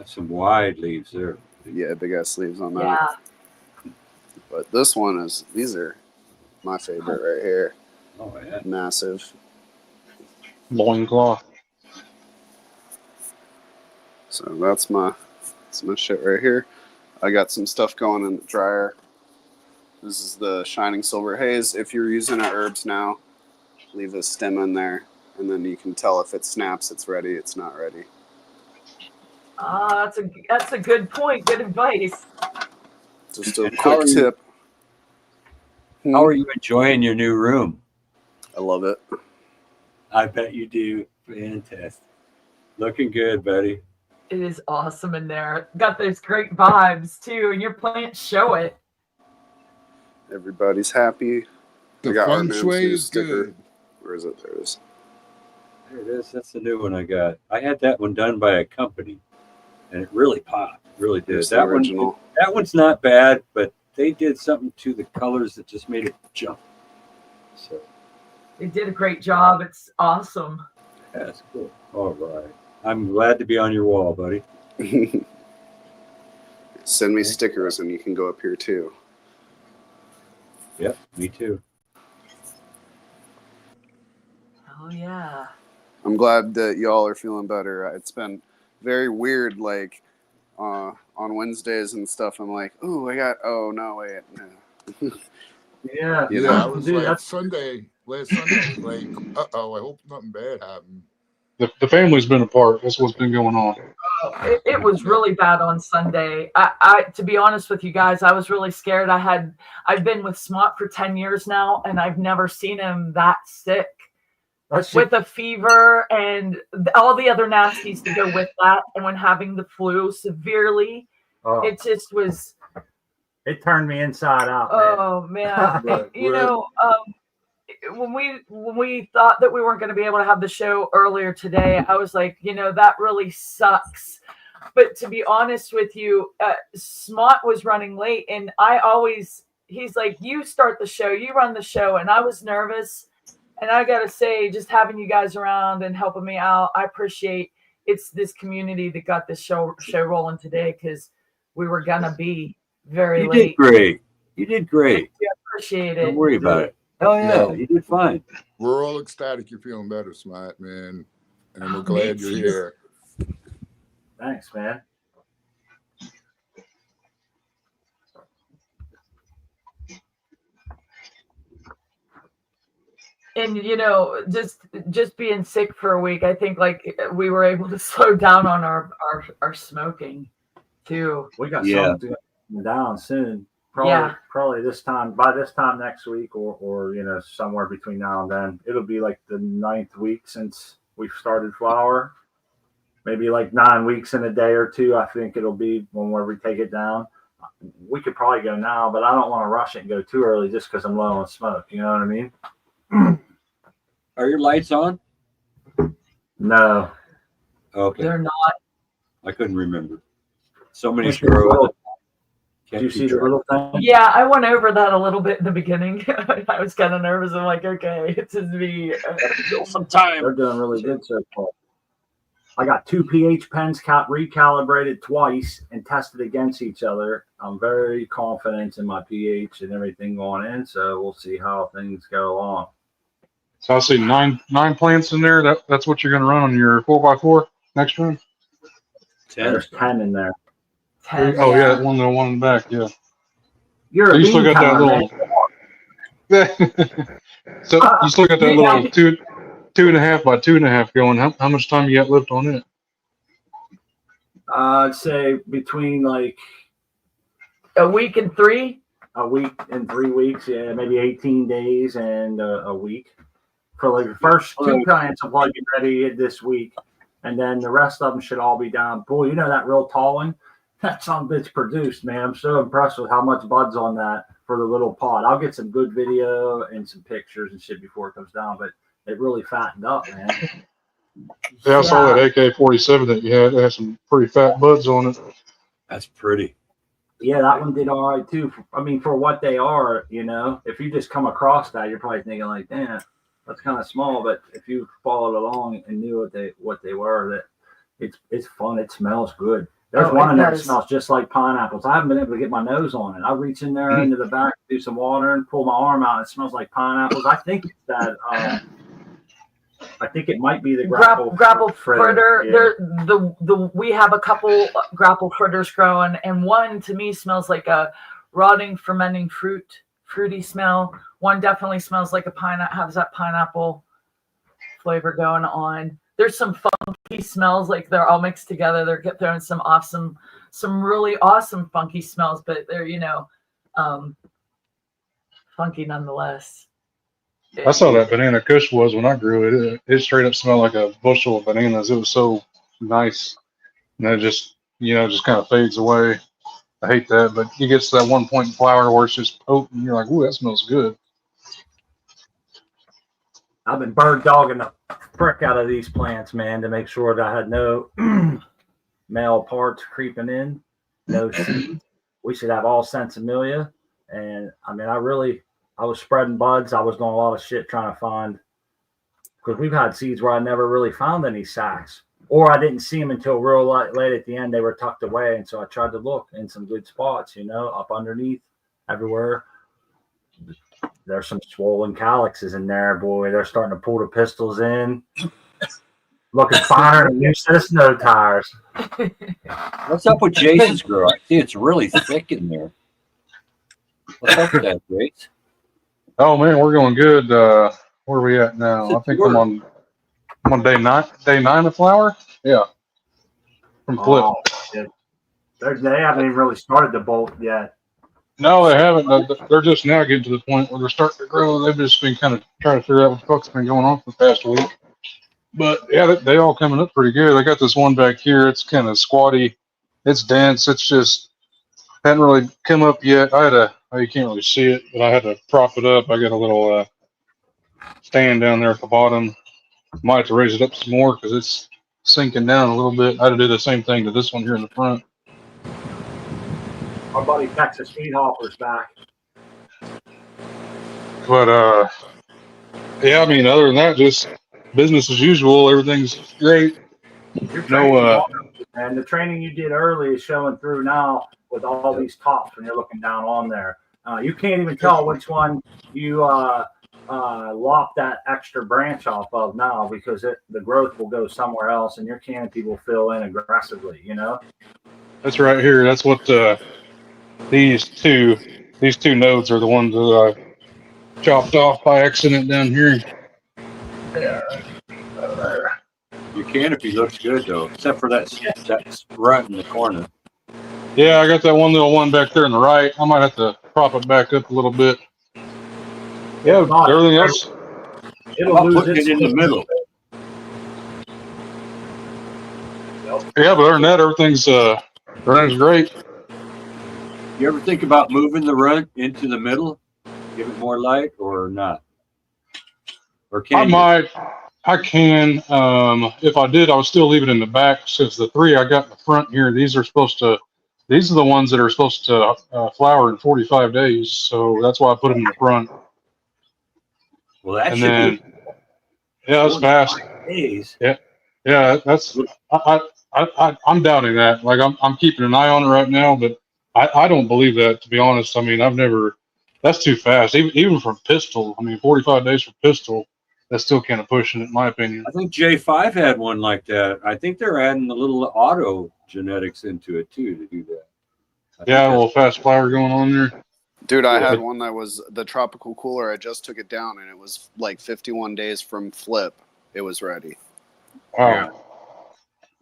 some wide leaves there. Yeah, big ass leaves on that. Yeah. But this one these are my favorite right here. Oh yeah. Massive. Loincloth. So that's my shit right here. I got some stuff going in the dryer. This is the Shining Silver Haze. If you're using herbs now, leave a stem in there, and then you can tell if it snaps, it's ready, it's not ready. That's a good point. Good advice. Just a quick tip. How are you enjoying your new room? I love it. I bet you do. Fantastic. Looking good, buddy. It is awesome in there. Got those great vibes too, and your plants show it. Everybody's happy. The feng shui is good. Where is it? There it is. There it is. That's the new one I got. I had that one done by a company, and it really popped. Really did. Here's the original. That one's not bad, but they did something to the colors that just made it jump. So They did a great job. It's awesome. that's cool. All right. I'm glad to be on your wall, buddy. Send me stickers, and you can go up here too. Yep, me too. Oh yeah. I'm glad that y'all are feeling better. It's been very weird, like on Wednesdays and stuff. I'm like, oh no, wait. No. Yeah. You Yeah, know? I was like Sunday. last Sunday. Like, I hope nothing bad happened. The family's been apart. That's what's been going on. It was really bad on Sunday. I to be honest with you guys, I was really scared. I've been with Smot for 10 years now, and I've never seen him that sick with a fever and all the other nasties to go with that. And when having the flu severely, it just was. It turned me inside out. Oh man, and, you know, when we thought that we weren't going to be able to have the show earlier today, I was like, you know, that really sucks. But to be honest with you, Smot was running late, and he's like, you start the show, you run the show, and I was nervous. And I gotta say, just having you guys around and helping me out, I appreciate it's this community that got this show rolling today, because we were gonna be very late. You did great. You did great. I appreciate it. Don't worry about it. Oh yeah, you did fine. We're all ecstatic you're feeling better, Smart, man. And we're glad you're here. Thanks, man. And you know, just being sick for a week, I think like we were able to slow down on our smoking too. We got something down soon. Probably by this time next week, or you know, somewhere between now and then. It'll be like the 9th week since we've started flower. Maybe like 9 weeks in a day or two. I think it'll be whenever we take it down. We could probably go now, but I don't want to rush it and go too early just because I'm low on smoke. You know what I mean? Are your lights on? No. Okay. They're not. I couldn't remember. So many screws. Did you see the little thing? Yeah, I went over that a little bit in the beginning. I was kind of nervous. I'm like, okay, it's just me. Some time. They're doing really good so far. I got 2 pH pens recalibrated twice and tested against each other. I'm very confident in my pH and everything going in, so we'll see how things go along. So I see nine plants in there. That's what you're going to run on your 4x4 next run? 10. There's 10 in there. 10. Oh yeah, one in the back. Yeah. You're You still got that little. So you still got that little 2.5 by 2.5 going. How much time you got left on it? I'd say between like a week and 3. a week and 3 weeks. Yeah, maybe 18 days and a week. For like the first 2 plants will probably be ready this week, and then the rest of them should all be down. Boy, you know that real tall one? That some bitch produced, man. I'm so impressed with how much bud's on that for the little pod. I'll get some good video and some pictures and shit before it comes down, but it really fattened up, man. Yeah, I saw that AK-47 that you had. It had some pretty fat buds on it. That's pretty. Yeah, that one did all right too. I mean, for what they are, you know, if you just come across that, you're probably thinking like, damn, that's kind of small. But if you followed along and knew what they were, that it's fun. It smells good. There's one in there that smells just like pineapples. I haven't been able to get my nose on it. I reach in there into the back, do some water, and pull my arm out. And it smells like pineapples. I think it's that. I think it might be the grapple fritter. Yeah. We have a couple grapple fritters growing, and one to me smells like a rotting, fermenting fruity smell. One definitely smells like a pineapple. Has that pineapple flavor going on? There's some funky smells, like they're all mixed together. They're throwing some really awesome funky smells, but they're funky nonetheless. I saw that banana kush was when I grew it. It straight up smelled like a bushel of bananas. It was so nice, and it just kind of fades away. I hate that, but you get to that one point in flower where it's just potent. You're like, ooh, that smells good. I've been bird dogging the frick out of these plants, man, to make sure that I had no male parts creeping in, no seeds. We should have all sensimilia. And I mean, I was spreading buds. I was doing a lot of shit trying to find, because we've had seeds where I never really found any sacs, or I didn't see them until real late at the end. They were tucked away. And so I tried to look in some good spots, up underneath, everywhere. There's some swollen calyxes in there, boy. They're starting to pull the pistils in. Looking finer than a new set of snow tires. What's up with Jason's grow? I see it's really thick in there. What's up with that, Grace? Oh man, we're going good. Where are we at now? I think Sure. I'm on day nine of flower. Yeah, from flip. Oh, yeah. They haven't even really started the bolt yet. No, they haven't. They're just now getting to the point where they're starting to grow. They've just been kind of trying to figure out what the fuck's been going on for the past week. But yeah, they all coming up pretty good. I got this one back here. It's kind of squatty. It's dense. It's just hadn't really come up yet. You can't really see it, but I had to prop it up. I got a little stand down there at the bottom. Might have to raise it up some more because it's sinking down a little bit. I had to do the same thing to this one here in the front. Our buddy Texas Speed Hopper's back. But yeah, I mean, other than that, just business as usual. Everything's great. And the training you did early is showing through now with all these tops when you're looking down on there. You can't even tell which one you lop that extra branch off of now because the growth will go somewhere else and your canopy will fill in aggressively, you know? That's right here. That's what these two nodes are the ones that I chopped off by accident down here. Yeah, there. Your canopy looks good though, except for that rut in the corner. Yeah, I got that one little one back there on the right. I might have to prop it back up a little bit. Yeah, everything else. It'll lose putting it in the middle. Yeah, but other than that, everything's great. You ever think about moving the run into the middle, give it more light, or not? Or can I can. If I did, I would still leave it in the back. Since the three I got in the front here, these are the ones that are supposed to flower in 45 days. So that's why I put them in the front. Well, that and should then, be. Yeah, that's fast. Days. Yeah, that's. I'm doubting that. Like I'm keeping an eye on it right now, but I don't believe that, to be honest. I mean, that's too fast. Even from pistol. I mean, 45 days for pistol. That's still kind of pushing it, in my opinion. I think J5 had one like that. I think they're adding a little auto genetics into it too to do that. Yeah, a little fast flower going on there. Dude, I had one that was the tropical cooler. I just took it down, and it was like 51 days from flip. It was ready. Wow. Yeah.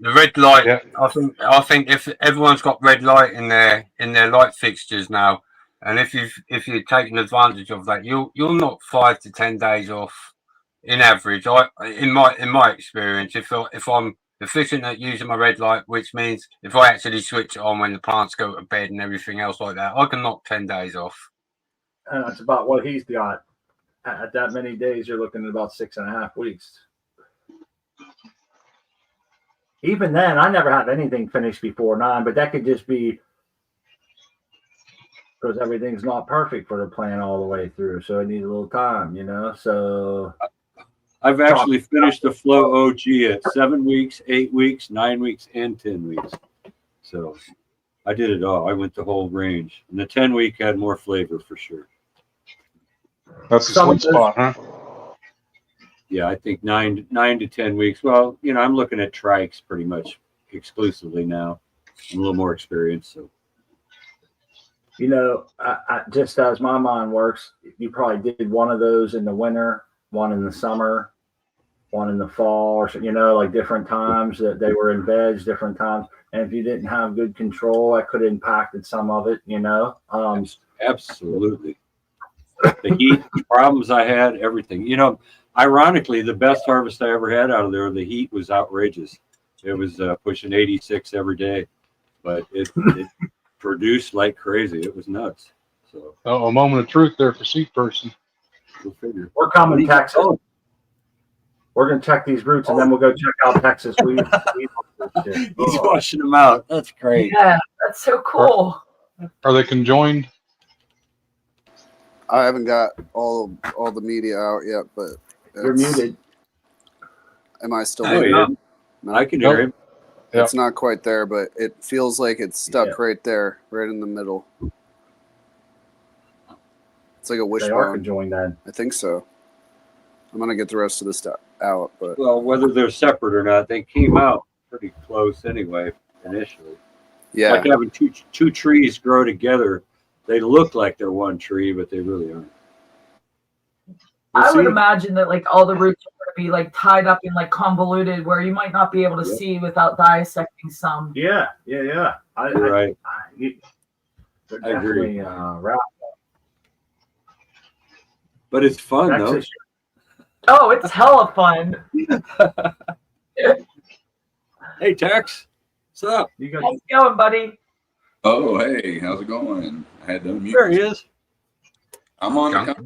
The red light. Yeah. I think if everyone's got red light in their light fixtures now, and if you're taking advantage of that, you'll knock 5 to 10 days off. In average, in my experience, if I'm efficient at using my red light, which means if I actually switch it on when the plants go to bed and everything else like that, I can knock 10 days off. And that's about what he's got. At that many days, you're looking at about 6.5 weeks. Even then, I never have anything finished before 9, but that could just be because everything's not perfect for the plant all the way through. So it needs a little time, you know? So I've actually finished the Flow OG at 7 weeks, 8 weeks, 9 weeks, and 10 weeks. So I did it all. I went the whole range. And the 10-week had more flavor for sure. That's the sweet spot, huh? Yeah, I think 9 to 10 weeks. Well, you know, I'm looking at trikes pretty much exclusively now. I'm a little more experienced. So, you know, I just as my mind works, you probably did one of those in the winter, one in the summer, one in the fall, or you know, like different times that they were in veg, different times. And if you didn't have good control, that could have impacted some of it, you know. Absolutely. The heat problems I had, everything. You know, ironically, the best harvest I ever had out of there, the heat was outrageous. It was pushing 86 every day, but it produced like crazy. It was nuts. So a moment of truth there for seed person. We'll figure. We're coming, Texas. We're going to check these roots, and then we'll go check out Texas weed. He's washing them out. That's great. Yeah, that's so cool. Are they conjoined? I haven't got all the media out yet, but you're muted. Am I still muted? No, I can hear him. It's not quite there, but it feels like it's stuck right there, right in the middle. It's like a wishbone. They are conjoined then. I think so. I'm gonna get the rest of this stuff out, but well, whether they're separate or not, they came out pretty close anyway initially. Yeah, like having two trees grow together. They look like they're one tree, but they really aren't. We'll I would see. imagine that like all the roots are going to be like tied up and like convoluted, where you might not be able to Yep. see without dissecting some. Yeah. You're right. They're I agree. definitely wrapped. But it's fun though. Actually, Oh, it's hella fun. Hey Tex, what's up? you guys, How's it going, buddy? Oh, hey, how's it going? I had to unmute. There he is. I'm on the Junkie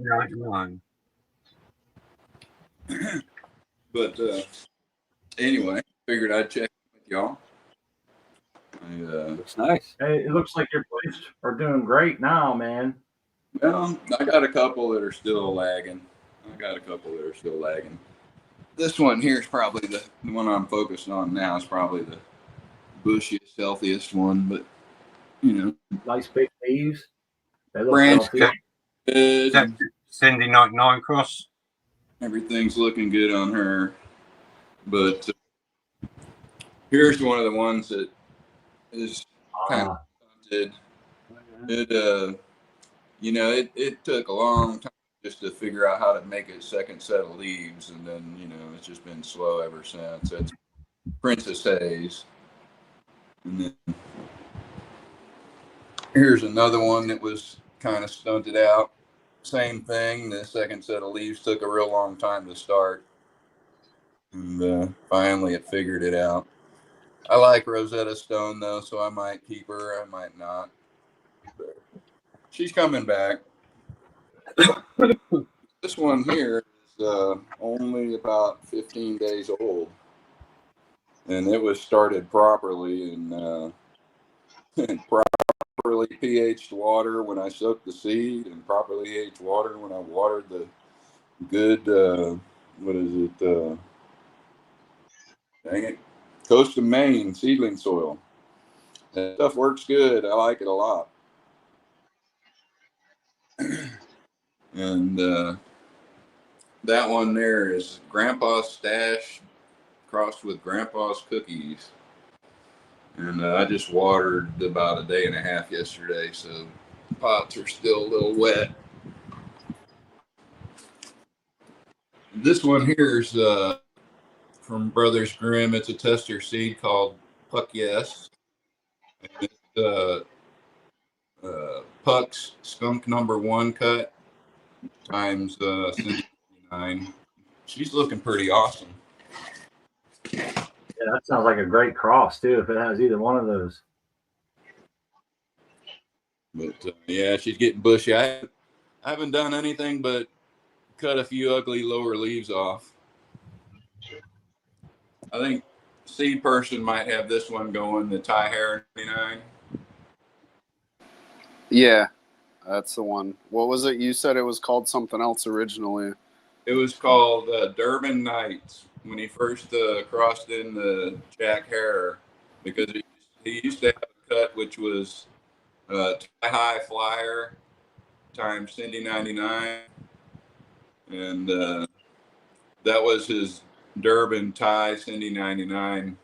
99. but anyway, figured I'd check with y'all. Looks nice. hey, it looks like your boys are doing great now, man. Well, I got a couple that are still lagging. This one here is probably the one I'm focused on now. Is probably the bushiest, healthiest one, but you know, Nice big leaves. They look branch healthy. good. Is that Cindy 99 cross? Everything's looking good on her, but here's one of the ones that is kind of stunted. It it took a long time just to figure out how to make a second set of leaves, and then it's just been slow ever since. It's Princess Hayes, and then here's another one that was kind of stunted out. Same thing. The second set of leaves took a real long time to start, and finally it figured it out. I like Rosetta Stone though, so I might keep her. I might not. But she's coming back. This one here is only about 15 days old, and it was started properly and properly pH'd water when I soaked the seed, and properly pH'd water when I watered the good dang it, Coast of Maine seedling soil. That stuff works good. I like it a lot. And that one there is Grandpa's Stash crossed with Grandpa's Cookies. And I just watered about a day and a half yesterday, so pots are still a little wet. This one here is from Brothers Grimm. It's a tester seed called Puck Yes. And it's Puck's skunk number 1 cut times 9. She's looking pretty awesome. Yeah, that sounds like a great cross too. If it has either one of those. But yeah, she's getting bushy. I haven't done anything but cut a few ugly lower leaves off. I think Seed Person might have this one going, the Tie Hair 99. Yeah, that's the one. What was it? You said it was called something else originally. It was called Durban Nights when he first crossed in the Jack Hare, because he used to have a cut which was Tie High Flyer times Cindy 99, and that was his Durban Tie Cindy 99,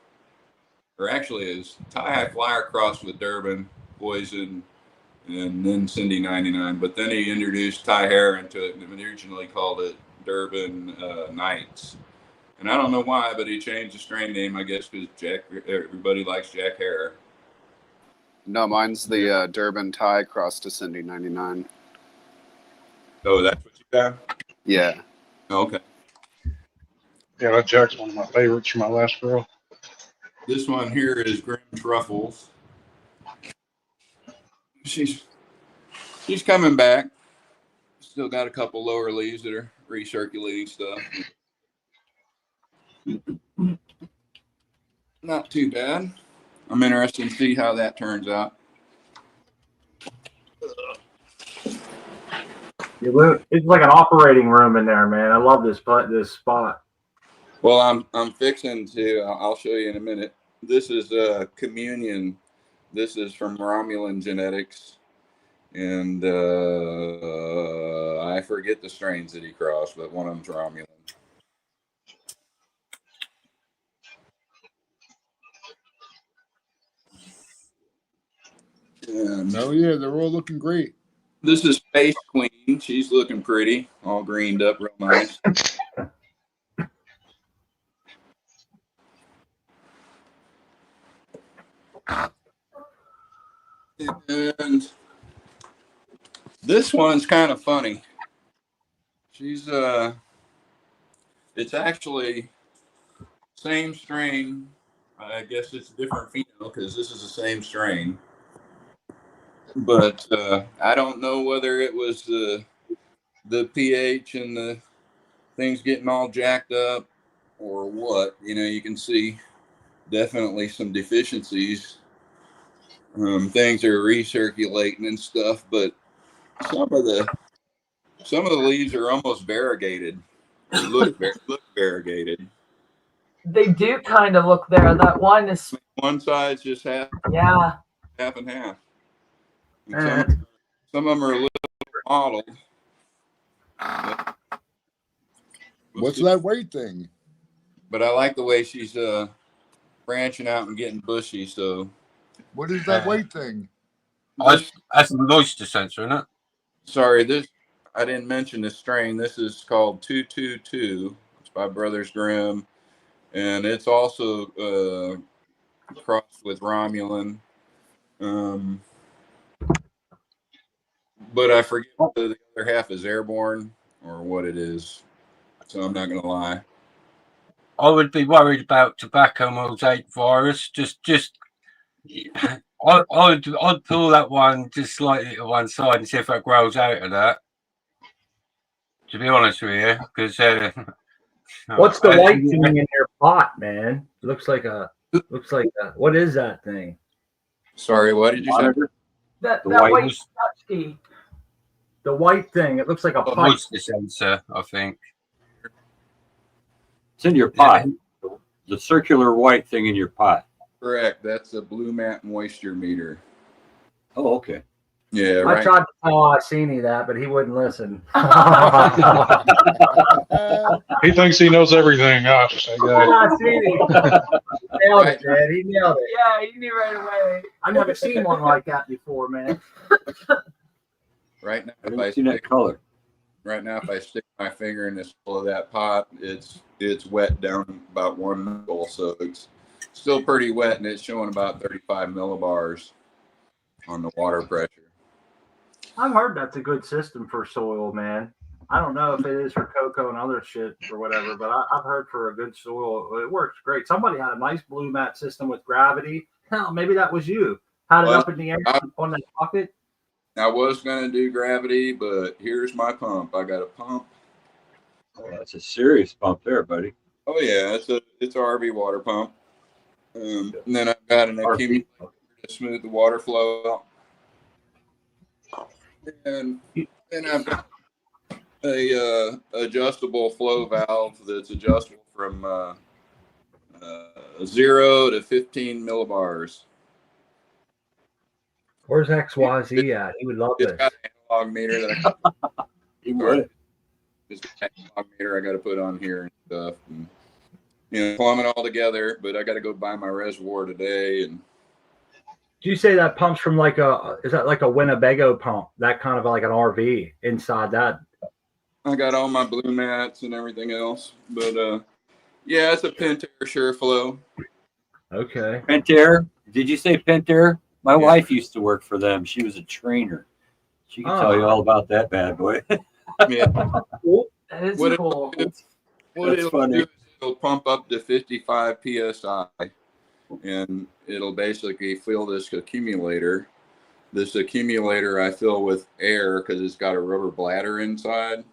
or actually his Tie High Flyer crossed with Durban Poison and then Cindy 99, but then he introduced Tie Hair into it and originally called it Durban Nights. And I don't know why, but he changed the strain name, I guess, because everybody likes Jack Hare. No, mine's the Durban Tie cross to Cindy 99. Oh, that's what you got? Yeah. Okay. Yeah, that Jack's one of my favorites from my last girl. This one here is Grim Truffles. She's coming back. Still got a couple lower leaves that are recirculating stuff. Not too bad. I'm interested to see how that turns out. It's like an operating room in there, man. I love this spot. Well, I'm fixing to. I'll show you in a minute. This is Communion. This is from Romulan Genetics, and I forget the strains that he crossed, but one of them's Romulan. And Oh yeah, they're all looking great. This is Space Queen. She's looking pretty, all greened up, real nice. And this one's kind of funny. She's it's actually same strain. I guess it's a different female because this is the same strain. But I don't know whether it was the pH and the things getting all jacked up or what. You know, you can see definitely some deficiencies. Things are recirculating and stuff, but some of the leaves are almost variegated. Or look variegated. They do kind of look there. That one is. One side's just half and half. And some of them are a little mottled. What's that weight thing? But I like the way she's branching out and getting bushy. So, what is that weight thing? That's the moisture sensor, isn't it? Sorry, I didn't mention this strain. This is called 222. It's by Brothers Grimm, and it's also crossed with Romulan. But I forget whether the other half is airborne or what it is. So I'm not gonna lie. I would be worried about tobacco mosaic virus. I'd pull that one just slightly to one side and see if it grows out of that. To be honest with you, because what's the white thing in your pot, man? It looks like a. What is that thing? Sorry, what did you say? That white touch. The white thing. It looks like a pipe. Moisture sensor, I think. It's in your pot. The circular white thing in your pot. Correct. That's a blue mat moisture meter. Oh, okay. Yeah, I tried to tell Iceni that, but he wouldn't listen. He thinks he knows everything. Gosh, that guy. Nailed it, man. He nailed it. Yeah, he knew right away. I've never seen one like that before, man. Right now, I haven't seen that color. Right now, if I stick my finger in this full of that pot, it's wet down about 1 mil, so it's still pretty wet, and it's showing about 35 millibars on the water pressure. I've heard that's a good system for soil, man. I don't know if it is for cocoa and other shit or whatever, but I've heard for a good soil, it works great. Somebody had a nice blue mat system with gravity. Hell, maybe that was you. Had it up in the air on that bucket. I was going to do gravity, but here's my pump. I got a pump. Oh, that's a serious pump there, buddy. Oh yeah, it's an RV water pump. And then I've got an accumulator to smooth the water flow out. And then I've got a adjustable flow valve that's adjustable from 0 to 15 millibars. Where's XYZ at? He would love It's this. got an analog meter that He would. It's an analog meter I got to put on here and stuff. And, plumb it all together, but I got to go buy my reservoir today. And Do you say that pump's from is that like a Winnebago pump? That kind of like an RV inside that? I got all my blue mats and everything else. But yeah, it's a Pentair SureFlow. Okay. Pentair? Did you say Pentair? My wife used to work for them. She was a trainer. She can tell you all about that bad boy. Yeah. That is What cool. It'll do is it'll pump up to 55 psi, and it'll basically fill this accumulator. This accumulator I fill with air because it's got a rubber bladder inside,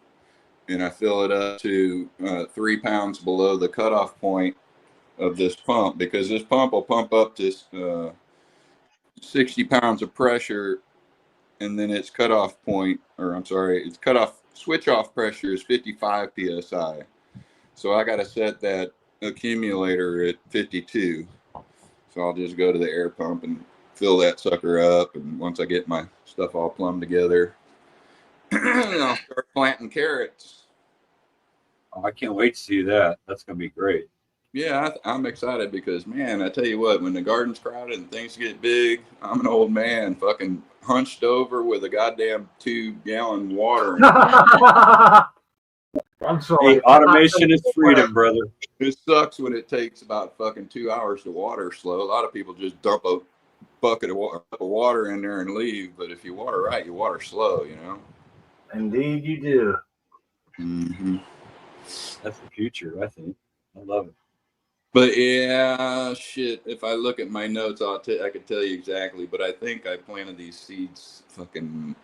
and I fill it up to 3 pounds below the cutoff point of this pump, because this pump will pump up to 60 pounds of pressure, and then its cutoff point, its cutoff switch off pressure is 55 psi. So I got to set that accumulator at 52. So I'll just go to the air pump and fill that sucker up, and once I get my stuff all plumbed together, I'll start planting carrots. Oh, I can't wait to see that. That's going to be great. Yeah, I'm excited because, man, I tell you what, when the garden's crowded and things get big, I'm an old man fucking hunched over with a goddamn 2-gallon water. I'm sorry. Hey, automation is freedom, brother. It sucks when it takes about fucking 2 hours to water slow. A lot of people just dump a bucket of water in there and leave. But if you water right, you water slow, you know? Indeed, you do. Mm-hmm. That's the future, I think. I love it. But yeah, shit. If I look at my notes, I could tell you exactly. But I think I planted these seeds fucking.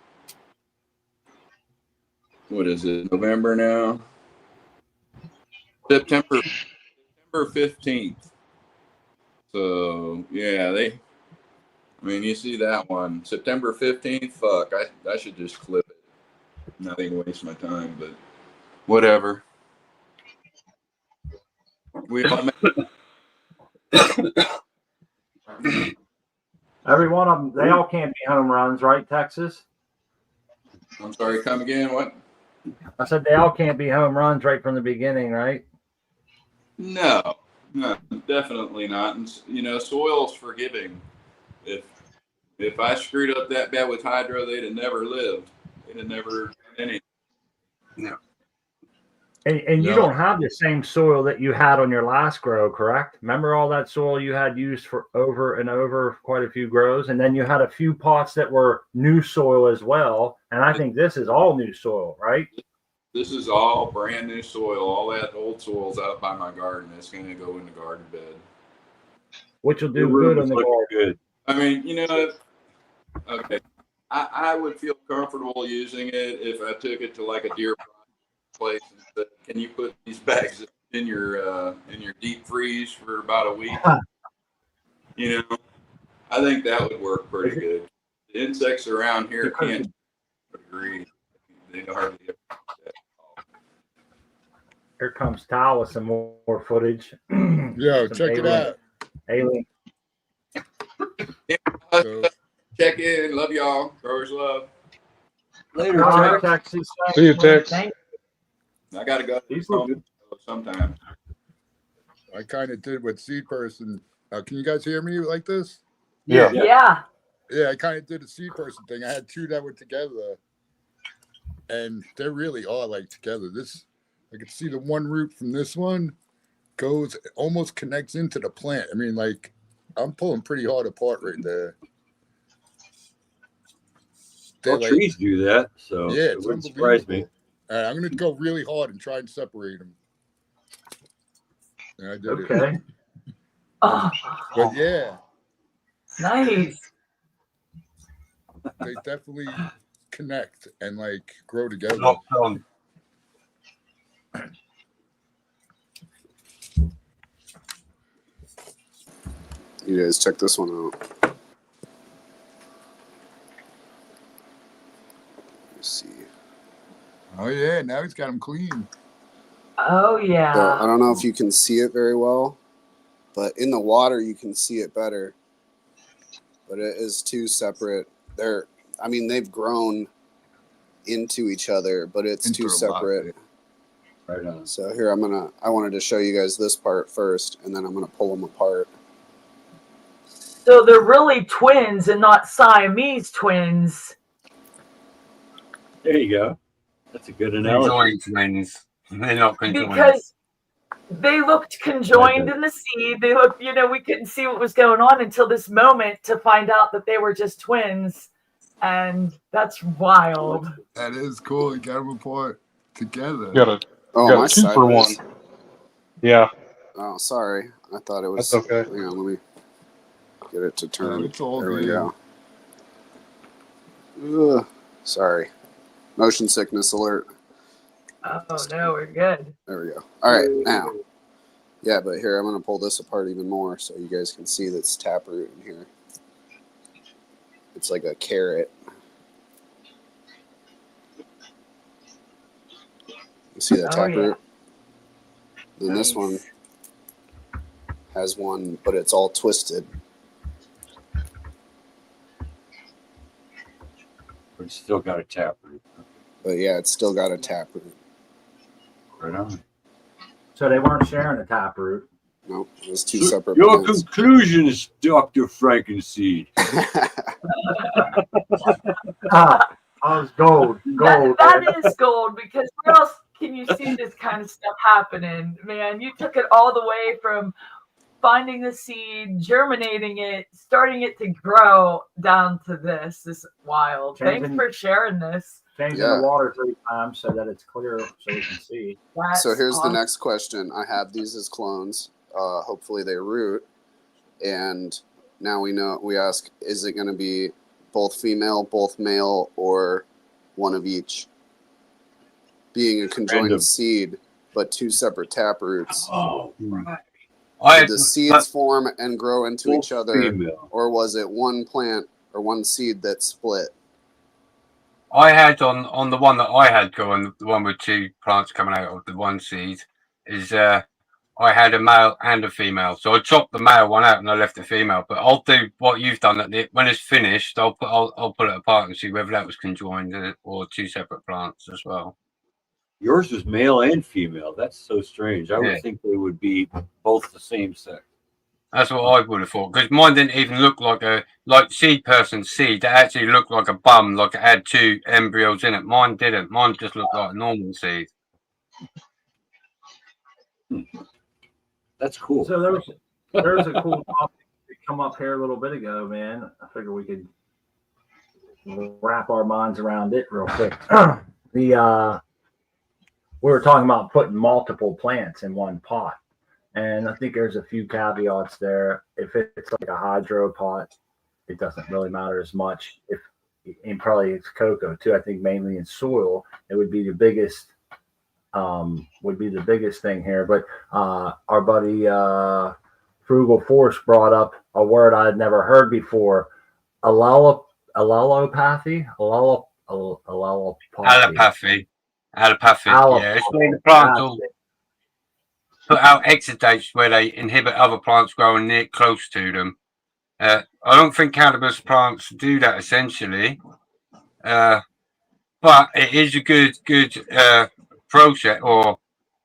What is it? November now. September 15th. So yeah, I mean, you see that one, September 15th. Fuck, I should just clip it. Not even waste my time, but whatever. Every one of them, they all can't be home runs, right, Texas? I'm sorry, come again? What? I said they all can't be home runs right from the beginning, right? No, definitely not. And you know, soil's forgiving. If I screwed up that bad with hydro, they'd have never lived. They'd have never done anything. No. And you No. don't have the same soil that you had on your last grow, correct? Remember all that soil you had used for over and over quite a few grows, and then you had a few pots that were new soil as well. And I think this is all new soil, right? This is all brand new soil. All that old soil's out by my garden. It's going to go in the garden bed. Which will Your do room good is on the looking garden. good. I mean, you know, okay. I would feel comfortable using it if I took it to like a deer place and said, "Can you put these bags in your deep freeze for about a week?" You know, I think that would work pretty good. The insects around here can't agree. They hardly ever do that. Here comes Tal with some more footage. Yo, check it out. Alien. Yeah, So, check in. Love y'all. Growers love. Later, All right, Tex. Texas. See you, Tex. Thank I got to go These look home sometime. I kind of did what seed person. Can you guys hear me like this? Yeah. Yeah. Yeah, I kind of did a seed person thing. I had two that were together, and they really are like together. This, I could see the one root from this one goes almost connects into the plant. I mean, like I'm pulling pretty hard apart right there. Well, They're trees do that, so yeah, it it's wouldn't surprise unbelievable. me. All right, I'm gonna go really hard and try and separate them. And I did it. okay. Oh, But yeah, nice. they definitely connect and like grow together. Locked on. You guys check this one out. Let's see. Oh yeah, now he's got them clean. Oh, So, yeah. I don't know if you can see it very well, but in the water you can see it better. But it is two separate. They've grown into each other, but it's two separate. Right on. So here I wanted to show you guys this part first, and then I'm gonna pull them apart. So they're really twins and not Siamese twins. There you go. That's a good analogy. Conjoined twins. They're not conjoined. Because they looked conjoined in the seed. They looked, we couldn't see what was going on until this moment to find out that they were just twins. And that's wild. That is cool. You got them apart together. You got Oh, a my keeper one. sideways. Yeah, Oh, sorry. I thought it was. that's okay. Hang on, let me get it to turn. It's all There we good. go. Ugh, sorry. Motion sickness alert. Oh, no, we're good. There we go. All right, now. Yeah, but here, I'm going to pull this apart even more so you guys can see this taproot in here. It's like a carrot. You see that taproot? Then this one has one, but it's all twisted. But it's still got a taproot. But yeah, it's still got a taproot. Right on. So they weren't sharing a taproot. Nope, it was two separate Your plants. conclusions, Dr. Frankenseed. I was gold. That is gold, because where else can you see this kind of stuff happening, man? You took it all the way from finding the seed, germinating it, starting it to grow, down to this. This is wild. Thanks for sharing this. Changing the water 3 times so that it's clear so we can see. So here's the next question. I have these as clones. Hopefully they root. And now we ask, is it going to be both female, both male, or one of each? Being a conjoined seed, but 2 separate tap roots. Oh, right. Did the seeds form and grow into each other, or was it one plant or one seed that split? I had on the one that I had going, the one with 2 plants coming out of the one seed, is I had a male and a female. So I chopped the male one out and I left the female. But I'll do what you've done. When it's finished, I'll pull it apart and see whether that was conjoined or 2 separate plants as well. Yours was male and female. That's so strange. I would think they would be both the same sex. That's what I would have thought, because mine didn't even look like seed person's seed. It actually looked like a bum, like it had 2 embryos in it. Mine didn't. Mine just looked like a normal seed. That's cool. So there's a cool topic that come up here a little bit ago, man. I figure we could wrap our minds around it real quick. We were talking about putting multiple plants in one pot. And I think there's a few caveats there. If it's like a hydro pot, it doesn't really matter as much. And probably it's cocoa too. I think mainly in soil, it would be the biggest thing here. But our buddy Frugal Force brought up a word I had never heard before: allelopathy. Allelopathy. Yeah, it's when the plants will put out exudates where they inhibit other plants growing near close to them. I don't think cannabis plants do that essentially, but it is a good process or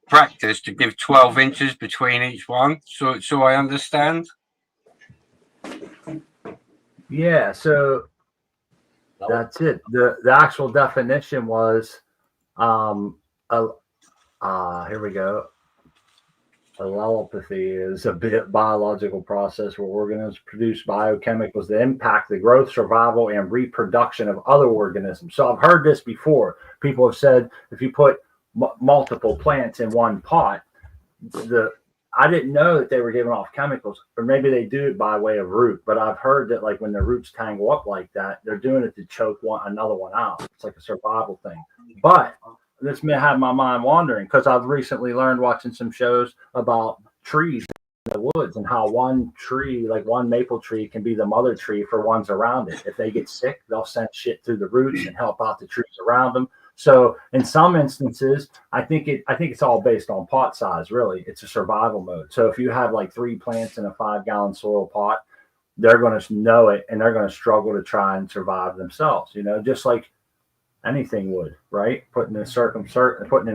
practice to give 12 inches between each one. So I understand. Yeah, so that's it. The actual definition was, here we go. Allelopathy is a biological process where organisms produce biochemicals that impact the growth, survival, and reproduction of other organisms. So I've heard this before. People have said if you put multiple plants in one pot, I didn't know that they were giving off chemicals, or maybe they do it by way of root. But I've heard that like when the roots tangle up like that, they're doing it to choke another one out. It's like a survival thing. But this may have my mind wandering because I've recently learned watching some shows about trees in the woods and how one tree, like one maple tree, can be the mother tree for ones around it. If they get sick, they'll send shit through the roots and help out the trees around them. So in some instances, I think it's all based on pot size. Really, it's a survival mode. So if you have like 3 plants in a 5-gallon soil pot, they're going to know it and they're going to struggle to try and survive themselves. You know, just like anything would, right? Putting in a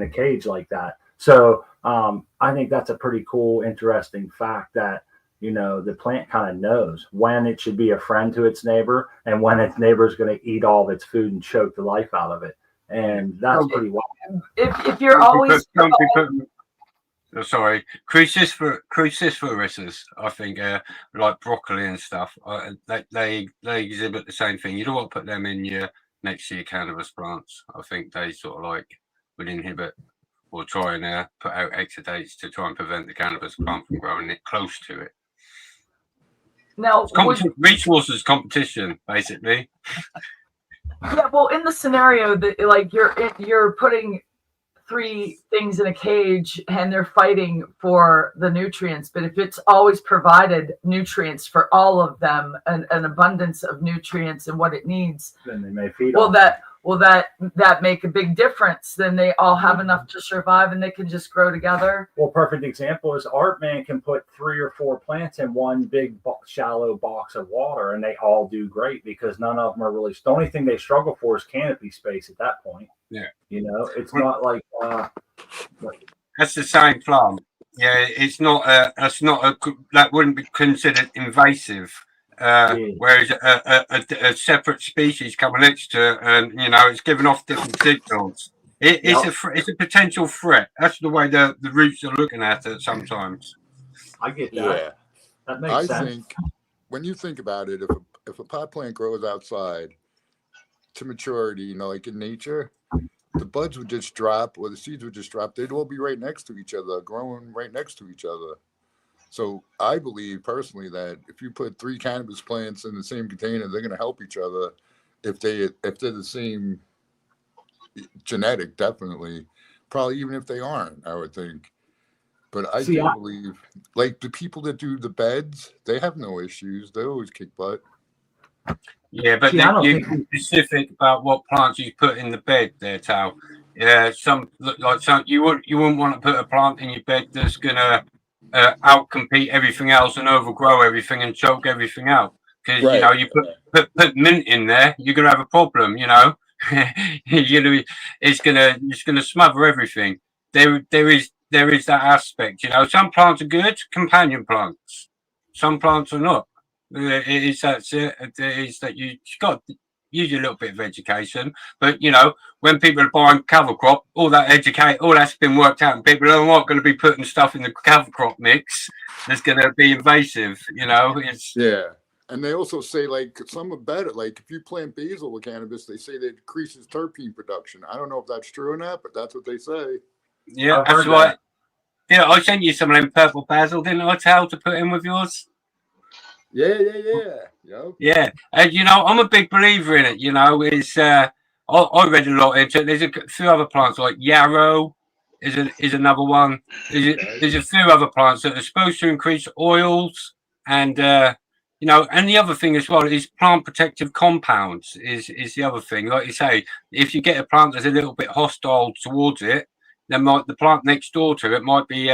cage like that. So I think that's a pretty cool, interesting fact that, you know, the plant kind of knows when it should be a friend to its neighbor and when its neighbor is going to eat all of its food and choke the life out of it. And that's pretty wild. If you're always cruciferous, I think, like broccoli and stuff, they exhibit the same thing. You don't want to put them in next to your cannabis plants. I think they sort of like would inhibit or try and put out exudates to try and prevent the cannabis plant from growing it close to it. Now, resources competition, basically. Yeah, well, in the scenario that like you're putting 3 things in a cage and they're fighting for the nutrients, but if it's always provided nutrients for all of them, an abundance of nutrients and what it needs, then they may feed. Will that make a big difference? Then they all have enough to survive and they can just grow together. Well, perfect example is Artman can put 3 or 4 plants in one big shallow box of water and they all do great because none of them are really. The only thing they struggle for is canopy space at that point. Yeah, you know, it's not like that's the same plant. Yeah, it's not that wouldn't be considered invasive. Whereas a separate species coming next to it, and it's giving off different signals. It's a potential threat. That's the way the roots are looking at it sometimes. I get that. Yeah. That makes I sense. think when you think about it, if a pot plant grows outside to maturity, like in nature, the buds would just drop or the seeds would just drop. They'd all be right next to each other, growing right next to each other. So I believe personally that if you put 3 cannabis plants in the same container, they're going to help each other if they're the same genetic, definitely. Probably even if they aren't, I would think. But I do believe, like the people that do the beds, they have no issues. They always kick butt. Yeah, but you be specific about what plants you put in the bed there, Tal. Yeah, some you wouldn't want to put a plant in your bed that's gonna outcompete everything else and overgrow everything and choke everything out. Because you put mint in there, you're gonna have a problem. It's gonna smother everything. There is that aspect. Some plants are good, companion plants. Some plants are not. It is that you got to use a little bit of education, but when people are buying cover crop, all that's been worked out, and people are not going to be putting stuff in the cover crop mix that's going to be invasive. And they also say like some are better. Like if you plant basil with cannabis, they say that it increases terpene production. I don't know if that's true or not, but that's what they say. Yeah, that's right. Yeah, I sent you some of them purple basil, didn't I, Tal, to put in with yours? Yeah. Yep. Yeah, and I'm a big believer in it. It's I read a lot into it. There's a few other plants like yarrow is another one. There's a few other plants that are supposed to increase oils, and and the other thing as well is plant protective compounds is the other thing. Like you say, if you get a plant that's a little bit hostile towards it, then the plant next door to it might be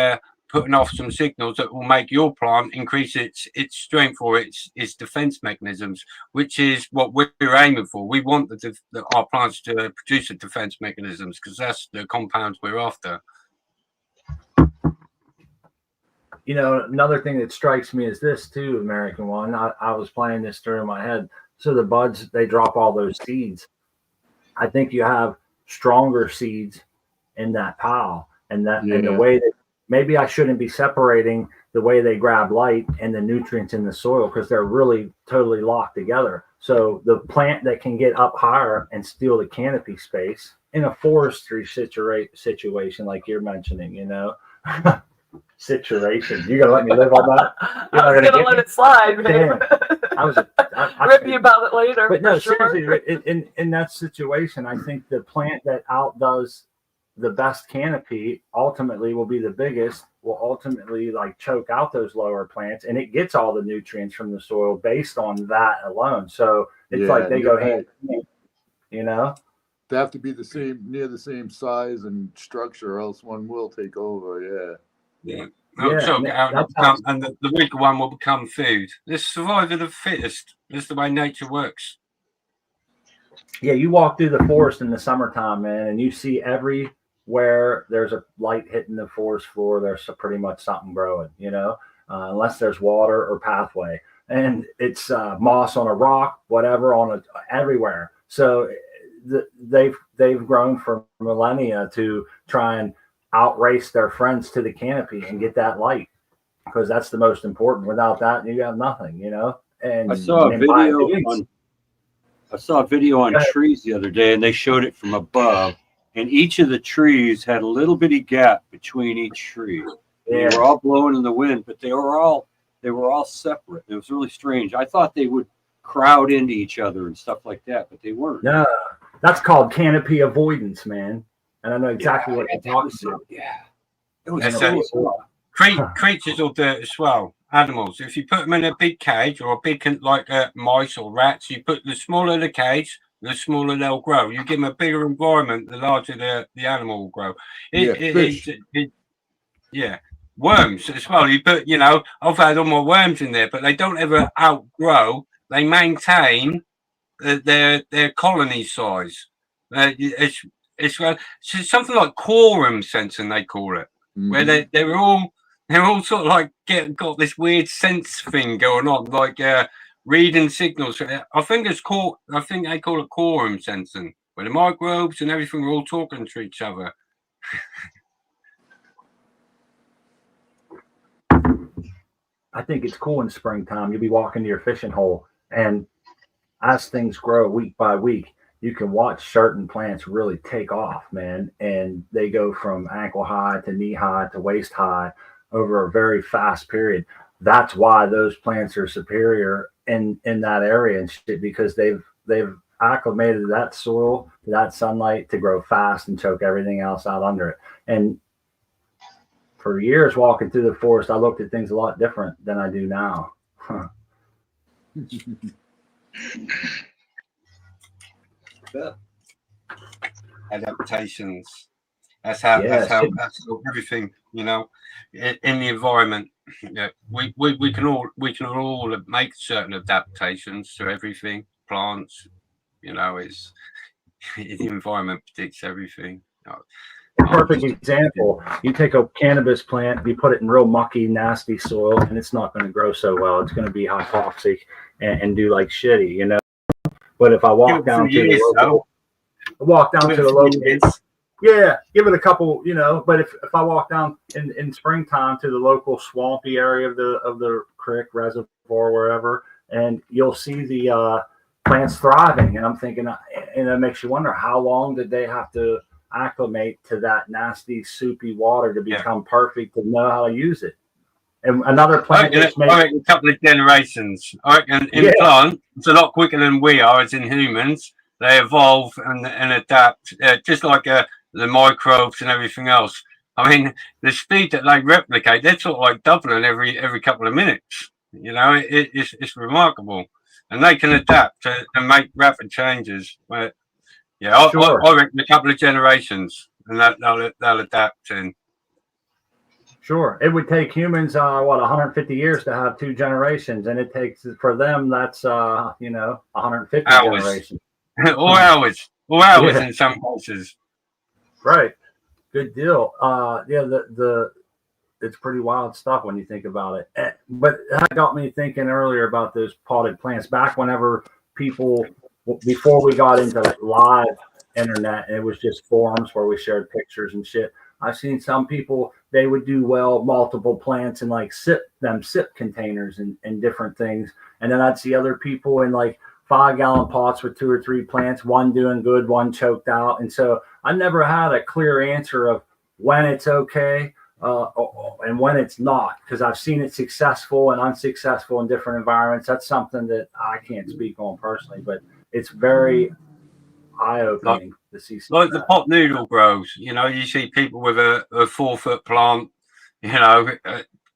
putting off some signals that will make your plant increase its strength or its defense mechanisms, which is what we're aiming for. We want our plants to produce the defense mechanisms because that's the compounds we're after. Another thing that strikes me is this too, American One. I was playing this through in my head. So the buds, they drop all those seeds. I think you have stronger seeds in that pile, and the way that maybe I shouldn't be separating the way they grab light and the nutrients in the soil because they're really totally locked together. So the plant that can get up higher and steal the canopy space in a forestry situation like you're mentioning, situation. You're gonna let me live on that? I was gonna let it slide, man. I rip you about it later. But no, seriously, in that situation, I think the plant that outdoes the best canopy ultimately will be the biggest, will ultimately like choke out those lower plants, and it gets all the nutrients from the soil based on that alone. So it's like they go hand in hand, They have to be near the same size and structure, or else one will take over. Yeah. And the weaker one will become food. This survival of the fittest. This is the way nature works. Yeah, you walk through the forest in the summertime, man, and you see everywhere there's a light hitting the forest floor, there's pretty much something growing, unless there's water or pathway. And it's moss on a rock, whatever, everywhere. So they've grown for millennia to try and outrace their friends to the canopy and get that light, because that's the most important. Without that, you have nothing, And I saw a video on trees the other day, and they showed it from above, and each of the trees had a little bitty gap between each tree. They were all blowing in the wind, but they were all separate. It was really strange. I thought they would crowd into each other and stuff like that, but they weren't. No, that's called canopy avoidance, man. And I know exactly what you're talking about. Yeah. It was creatures will do it as well. Animals. If you put them in a big cage or a big, like mice or rats, you put the smaller the cage, the smaller they'll grow. You give them a bigger environment, the larger the animal will grow. Worms as well. You put, I've had all my worms in there, but they don't ever outgrow. They maintain their colony size. It's something like quorum sensing, they call it, where they're all they're all sort of like got this weird sense thing going on, like reading signals. I think they call it quorum sensing, where the microbes and everything are all talking to each other. I think it's cool in springtime. You'll be walking to your fishing hole, and as things grow week by week, you can watch certain plants really take off, man. And they go from ankle high to knee high to waist high over a very fast period. That's why those plants are superior in that area and shit, because they've acclimated that soil, that sunlight to grow fast and choke everything else out under it. And for years walking through the forest, I looked at things a lot different than I do now. Adaptations. That's how everything, you know, in the environment. Yeah, we can all make certain adaptations to everything. Plants, you know, it's the environment predicts everything. A perfect example, you take a cannabis plant, you put it in real mucky, nasty soil, and it's not going to grow so well. It's going to be hypoxic and do like shitty, you know. But if I walk down to the local, yeah, give it a couple, you know. But if I walk down in springtime to the local swampy area of the creek, reservoir, wherever, and you'll see the plants thriving, and I'm thinking, and it makes you wonder, how long did they have to acclimate to that nasty, soupy water to become perfect, to know how to use it? And another plant I reckon a couple of generations. I reckon in plant, it's a lot quicker than we are as in humans. They evolve and adapt, just like the microbes and everything else. I mean, the speed that they replicate, they're sort of like doubling every couple of minutes. You know, it's remarkable. And they can adapt and make rapid changes. But yeah, I reckon a couple of generations, and they'll adapt. And sure, it would take humans 150 years to have 2 generations, and it takes for them that's 150 hours. Generations. or hours in some cases. Right, good deal. It's pretty wild stuff when you think about it. But that got me thinking earlier about those potted plants. Back whenever people, before we got into live internet, and it was just forums where we shared pictures and shit, I've seen some people, they would do multiple plants in like sip containers and different things. And then I'd see other people in like 5-gallon pots with 2 or 3 plants, one doing good, one choked out. And so I never had a clear answer of when it's okay and when it's not, because I've seen it successful and unsuccessful in different environments. That's something that I can't speak on personally, but it's very eye-opening to see. Like the pot noodle grows, you know, you see people with a 4-foot plant, you know,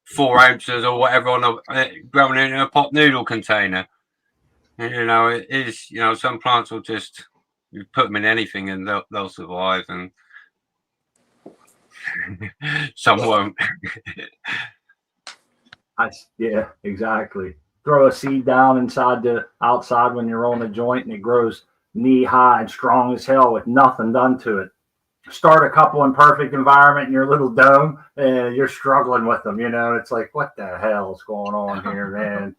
4 ounces or whatever growing in a pot noodle container. You know, it is, you know, some plants will just, you put them in anything and they'll survive, and some won't. Yeah, exactly. Throw a seed down outside when you're rolling a joint, and it grows knee high and strong as hell with nothing done to it. Start a couple in perfect environment in your little dome, and you're struggling with them. You know, it's like, what the hell's going on here, man?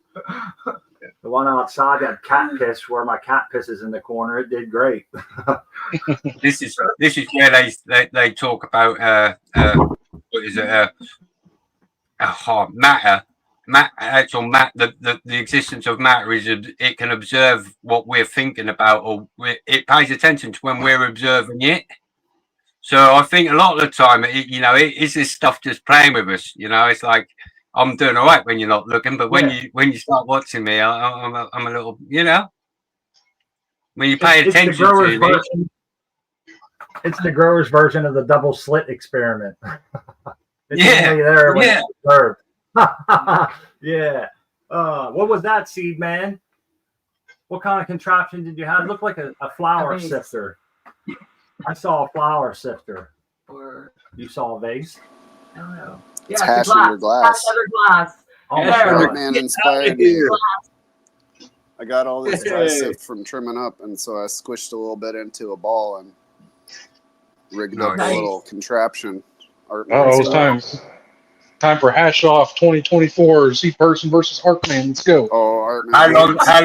The one outside got cat piss where my cat pisses in the corner. It did great. This is where they talk about what is it? Matter. The existence of matter is it can observe what we're thinking about, or it pays attention to when we're observing it. So I think a lot of the time, is this stuff just playing with us? You know, it's like, I'm doing all right when you're not looking, but when you start watching me, I'm a little, you know, when you pay attention to me. It's the grower's version of the double slit experiment. It's only there when it's observed. Yeah. What was that, seed man? What kind of contraption did you have? It looked like a flour sifter. I saw a flour sifter. Or you saw a vase? I don't know. It's hashing your glass. Glass. Oh, man inspired me. I got all this dry sift from trimming up, and so I squished a little bit into a ball and rigged up a little contraption. It was time. Time for Hash Off 2024 C Person versus Artman. Let's go. Oh, Art How Man.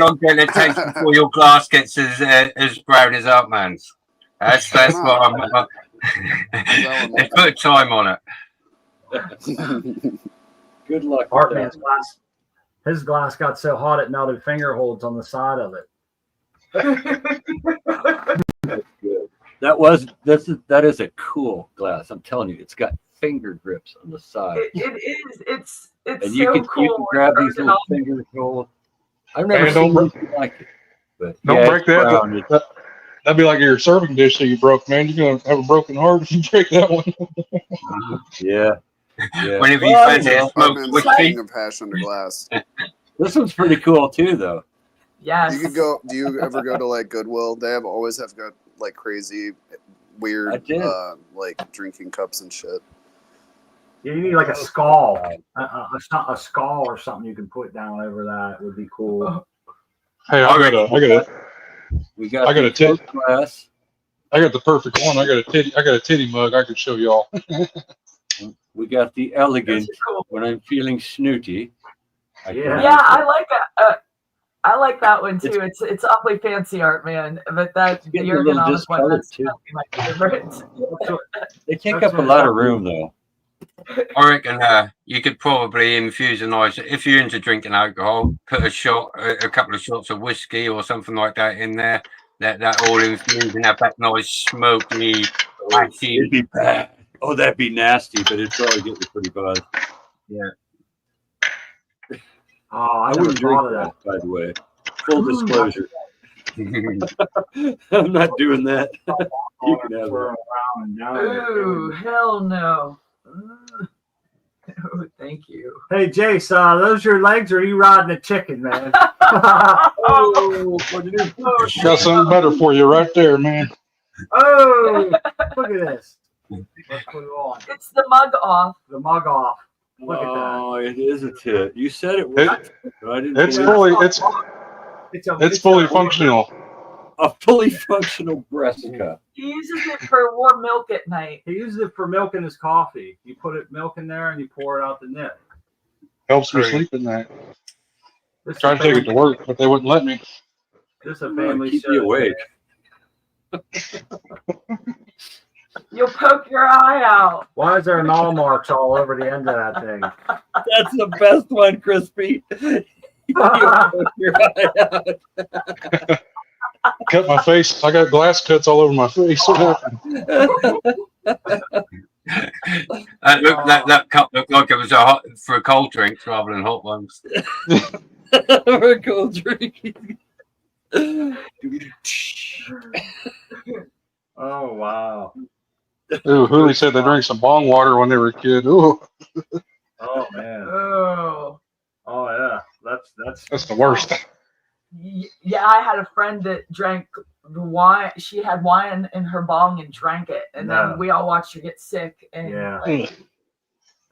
long will it take before your glass gets as brown as Artman's? That's what I'm. Let's put a time on it. Good luck. with Artman's that. glass. His glass got so hot it melted finger holds on the side of it. That's good. That is a cool glass. I'm telling you, it's got finger grips on the side. It is. It's And so you can cool. grab these little Ergonomic. finger hold. I've never Man, seen don't anything like it. But Don't yeah, break it's that. brown. That'd be like your serving dish that you broke, man. You're gonna have a broken heart if you break that one. Yeah. Yeah. Whenever you Well, fancy a smoked Artman's the whiskey, king of hash under glass. This one's pretty cool too, though. Yes. You could go. Do you ever go to like Goodwill? They always have got like crazy, I weird, did. like drinking cups and shit. Yeah, you need like a skull, a skull or something you can put down over that would be cool. Hey, I got We got I got the a tip. Coke glass. the perfect one. I got a titty mug I could show y'all. We got the elegant. That's cool. When I'm feeling snooty. I can Yeah. use Yeah, it. I like that. I like that one too. It's awfully fancy, Art Man. But that the getting a little ergonomic one, discolored, that's too. my favorite. They take That's up a what lot of it's room, though. I reckon you could probably infuse a nice. If you're into drinking alcohol, put a couple of shots of whiskey or something like that in there. That all infused and have that nice smoky, ashy. It'd be bad. Oh, that'd be nasty, but it'd probably get you pretty buzzed. Yeah. Oh, I I never wouldn't drink thought of that, that. by the way. Full disclosure. I'm not doing that. You can have Swirl that. around and down there. Ooh, hell no. Oh, thank you. Hey, Jace, those your legs or are you riding a chicken, man? Oh, what did it- Got something better for you right there, man. Oh, look at this. Let's put it on. It's the mug off. The mug off. Look at that. Oh, it is a tit. You said it was. But I didn't It's believe fully It's fully functional. a fully functional breast cup. He uses it for warm milk at night. He uses it for milking his coffee. You put milk in there and you pour it out the nip. Helps me sleep at night. This is Tried to take it to work, but they wouldn't let me. This is a family Keep show. you awake. You'll poke your eye out. Why is there gnaw marks all over the end of that thing? That's the best one, Crispy. Cut my face. I got glass cuts all over my face. That cup looked like it was for a cold drink rather than hot ones. For a cold drink. Oh, wow. Ooh, Hooli said they drank some bong water when they were a kid. Ooh, Oh, man. Oh. Oh, yeah. that's the worst. Yeah, I had a friend that drank the wine. She had wine in her bong and drank it. And No. then we all watched her get sick. And Yeah. like,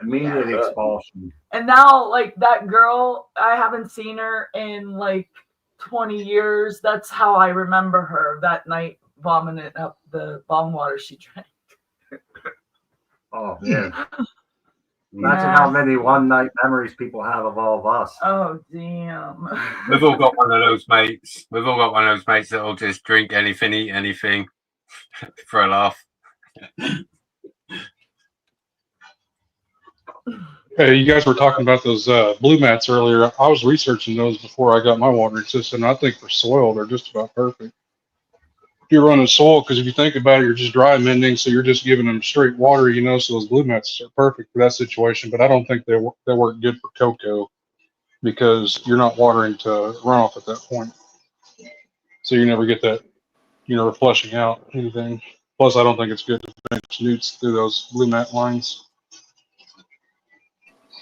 Immediate expulsion. and now, like, that girl, I haven't seen her in like 20 years. That's how I remember her that night, vomiting up the bong water she drank. Oh, man. Imagine how many one-night memories people have of all of us. Oh, damn. We've all got one of those mates. We've all got one of those mates that'll just drink anything, eat anything for a laugh. Hey, you guys were talking about those blue mats earlier. I was researching those before I got my watering system. I think for soil, they're just about perfect. If you're running soil, because if you think about it, you're just dry mending, so you're just giving them straight water, you know. So those blue mats are perfect for that situation. But I don't think they work good for cocoa because you're not watering to runoff at that point. So you never get that, flushing out anything. Plus, I don't think it's good to fix newts through those blue mat lines.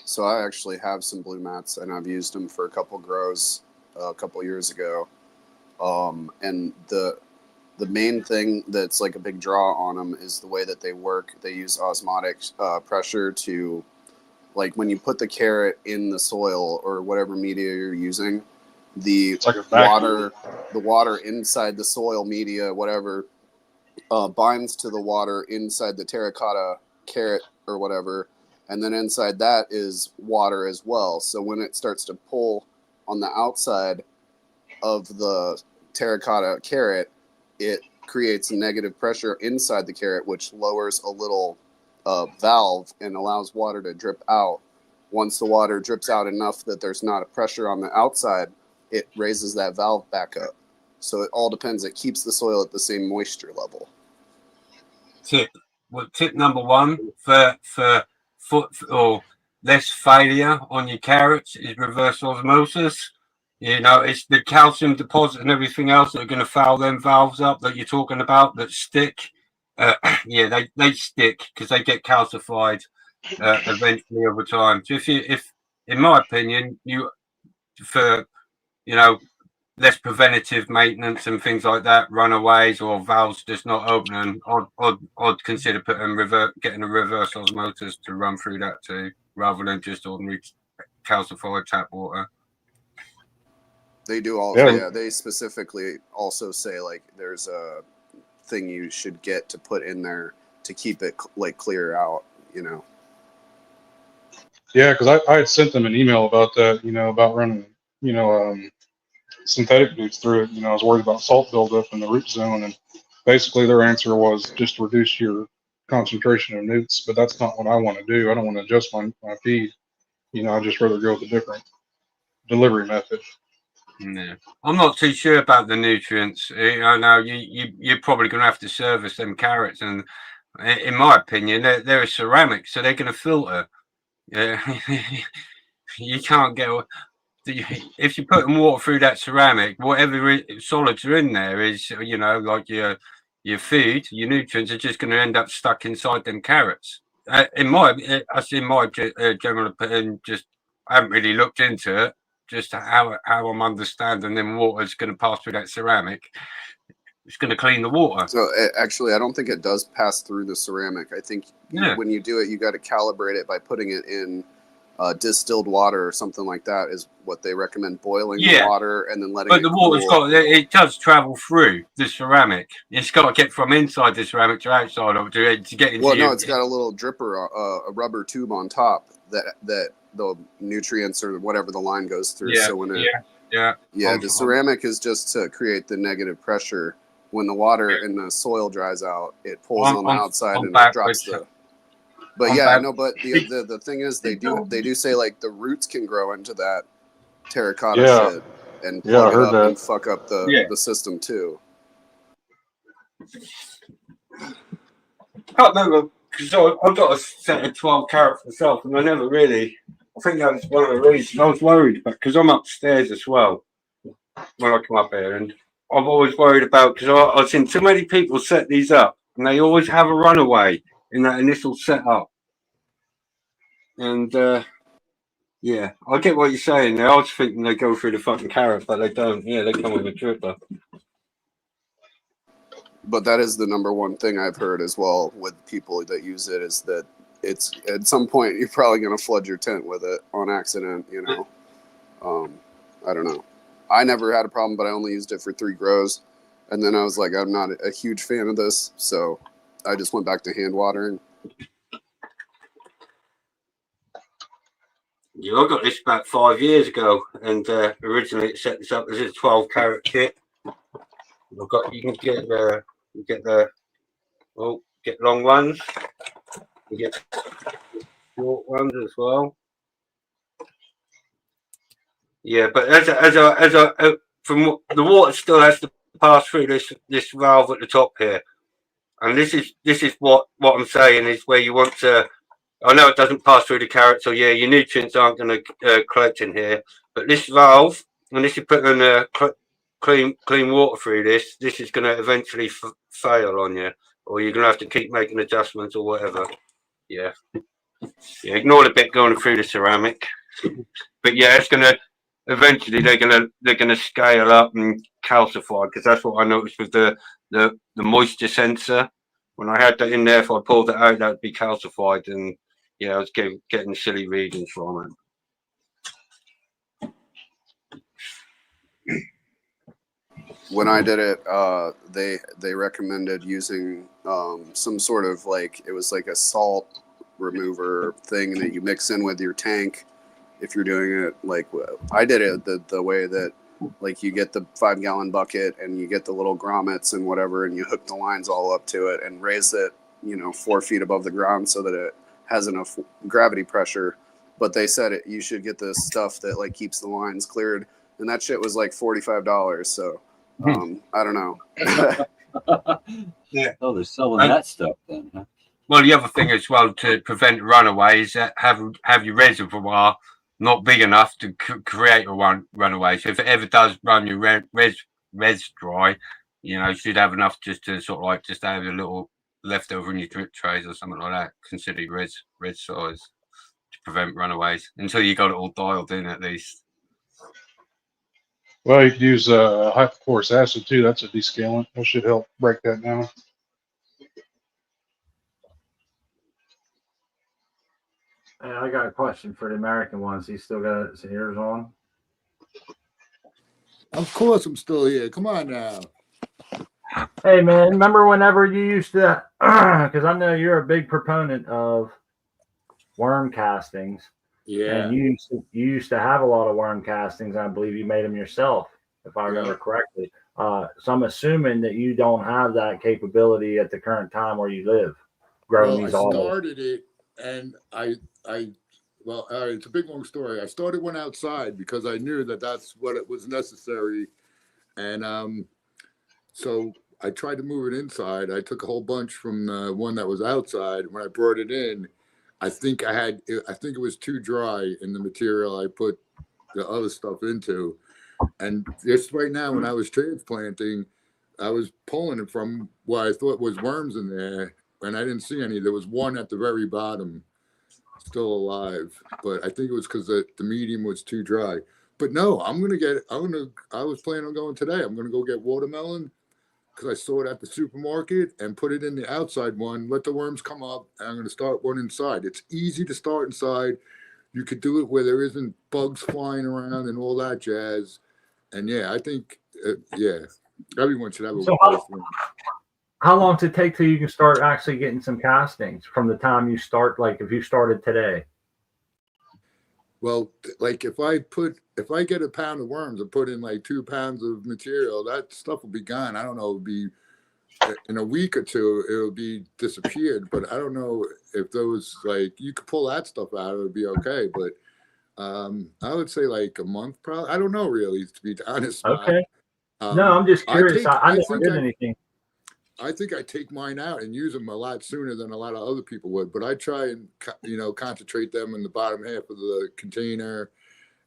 So I actually have some blue mats, and I've used them for a couple grows a couple years ago. And the main thing that's like a big draw on them is the way that they work. They use osmotic pressure to, like, when you put the carrot in the soil or whatever media you're using, the water inside the soil media, whatever, binds to the water inside the terracotta carrot or whatever, And then inside that is water as well. So when it starts to pull on the outside of the terracotta carrot, it creates negative pressure inside the carrot, which lowers a little valve and allows water to drip out. Once the water drips out enough that there's not a pressure on the outside, it raises that valve back up. So it all depends. It keeps the soil at the same moisture level. Tip number one for or less failure on your carrots is reverse osmosis. You know, it's the calcium deposit and everything else that are going to foul them valves up that you're talking about that stick. Yeah, they stick because they get calcified eventually over time. So if in my opinion, less preventative maintenance and things like that, runaways or valves just not opening, I'd consider getting a reverse osmosis to run through that too, rather than just ordinary calcified tap water. They do also, yeah, they specifically also say like there's a thing you should get to put in there to keep it like clear out, you know. Yeah, because I had sent them an email about that, about running, synthetic newts through it. I was worried about salt buildup in the root zone, and basically their answer was just reduce your concentration of newts, but that's not what I want to do. I don't want to adjust my feed. I'd just rather go with a different delivery method. Yeah, I'm not too sure about the nutrients. I know you're probably going to have to service them carrots, and in my opinion, they're a ceramic, so they're going to filter. You can't get if you put them water through that ceramic, whatever solids are in there is, like your food, your nutrients are just going to end up stuck inside them carrots. In my general opinion, just I haven't really looked into it. Just how I'm understanding them water's going to pass through that ceramic. It's going to clean the water. So actually, I don't think it does pass through the ceramic. I think when you do it, you got to calibrate it by putting it in distilled water or something like that is what they recommend. Boiling the water and then letting it cool. But the water's it does travel through the ceramic. It's got to get from inside the ceramic to outside of it to get into. Well, no, it's got a little dripper, a rubber tube on top that the nutrients or whatever the line goes through. Yeah, so when the ceramic is just to create the negative pressure. When the water and the soil dries out, it pulls on the outside and it drops the. But but the thing is, they do say like the roots can grow into that terracotta shit and plug it up and fuck up the system too. I can't remember because I've got a set of 12 carrots myself, and I never really. I think that was one of the reasons I was worried about because I'm upstairs as well when I come up here, and I've always worried about because I've seen too many people set these up, and they always have a runaway in that initial setup. And yeah, I get what you're saying there. I was thinking they go through the fucking carrot, but they don't. Yeah, they come with a dripper. But that is the number one thing I've heard as well with people that use it is that it's at some point you're probably going to flood your tent with it on accident. I don't know. I never had a problem, but I only used it for 3 grows. And then I was like, I'm not a huge fan of this. So I just went back to hand watering. Yeah, I got this about 5 years ago. And originally it set this up as a 12 carat kit. You can get long ones. You get short ones as well. Yeah, but from the water still has to pass through this valve at the top here, and this is what I'm saying is where you want to. I know it doesn't pass through the carrot, so yeah, your nutrients aren't going to collect in here. But this valve, unless you put in clean water through this is going to eventually fail on you, or you're going to have to keep making adjustments or whatever. Yeah, ignore the bit going through the ceramic, but yeah, it's going to. Eventually, they're gonna scale up and calcify because that's what I noticed with the moisture sensor. When I had that in there, if I pulled it out, that would be calcified, and yeah, I was getting silly readings from it. When I did it, they recommended using some sort of it was like a salt remover thing that you mix in with your tank. If you're doing it like I did it the way that, like, you get the 5-gallon bucket and you get the little grommets and whatever, and you hook the lines all up to it and raise it, 4 feet above the ground so that it has enough gravity pressure. But they said you should get this stuff that like keeps the lines cleared, and that shit was like $45. So I don't know. Yeah. Oh, they're selling that stuff then, huh? Well, the other thing as well to prevent runaways, have your reservoir not big enough to create a runaway. So if it ever does run your res dry, you should have enough just to sort of like just have a little leftover in your drip trays or something like that. Consider your res size to prevent runaways until you got it all dialed in at least. Well, you could use hypochlorous acid too. That's a descalant. That should help break that down. Hey, I got a question for the American ones. He still got his ears on? Of course I'm still here. Come on now. Hey, man, remember whenever you used to, because I know you're a big proponent of worm castings. Yeah. And you used to have a lot of worm castings. I believe you made them yourself, if I remember correctly. So I'm assuming that you don't have that capability at the current time where you live, growing these autos. I started it, and it's a big long story. I started one outside because I knew that that's what it was necessary, and so I tried to move it inside. I took a whole bunch from the one that was outside. When I brought it in, I think it was too dry in the material I put the other stuff into. And just right now, when I was transplanting, I was pulling it from what I thought was worms in there, and I didn't see any. There was one at the very bottom still alive, but I think it was because the medium was too dry. But no, I was planning on going today. I'm going to go get watermelon because I saw it at the supermarket and put it in the outside one, let the worms come up, and I'm going to start one inside. It's easy to start inside. You could do it where there isn't bugs flying around and all that jazz. And yeah, I think, everyone should have a first one. How long does it take till you can start actually getting some castings from the time you start, like if you started today? Well, like if I get a pound of worms and put in like 2 pounds of material, that stuff will be gone. I don't know, it'll be in a week or two, it'll be disappeared. But I don't know if those, like, you could pull that stuff out, it would be okay. But I would say like a month, probably. I don't know, really, to be honest. Okay. No, I'm just curious. I never did anything. I think I take mine out and use them a lot sooner than a lot of other people would. But I try and concentrate them in the bottom half of the container,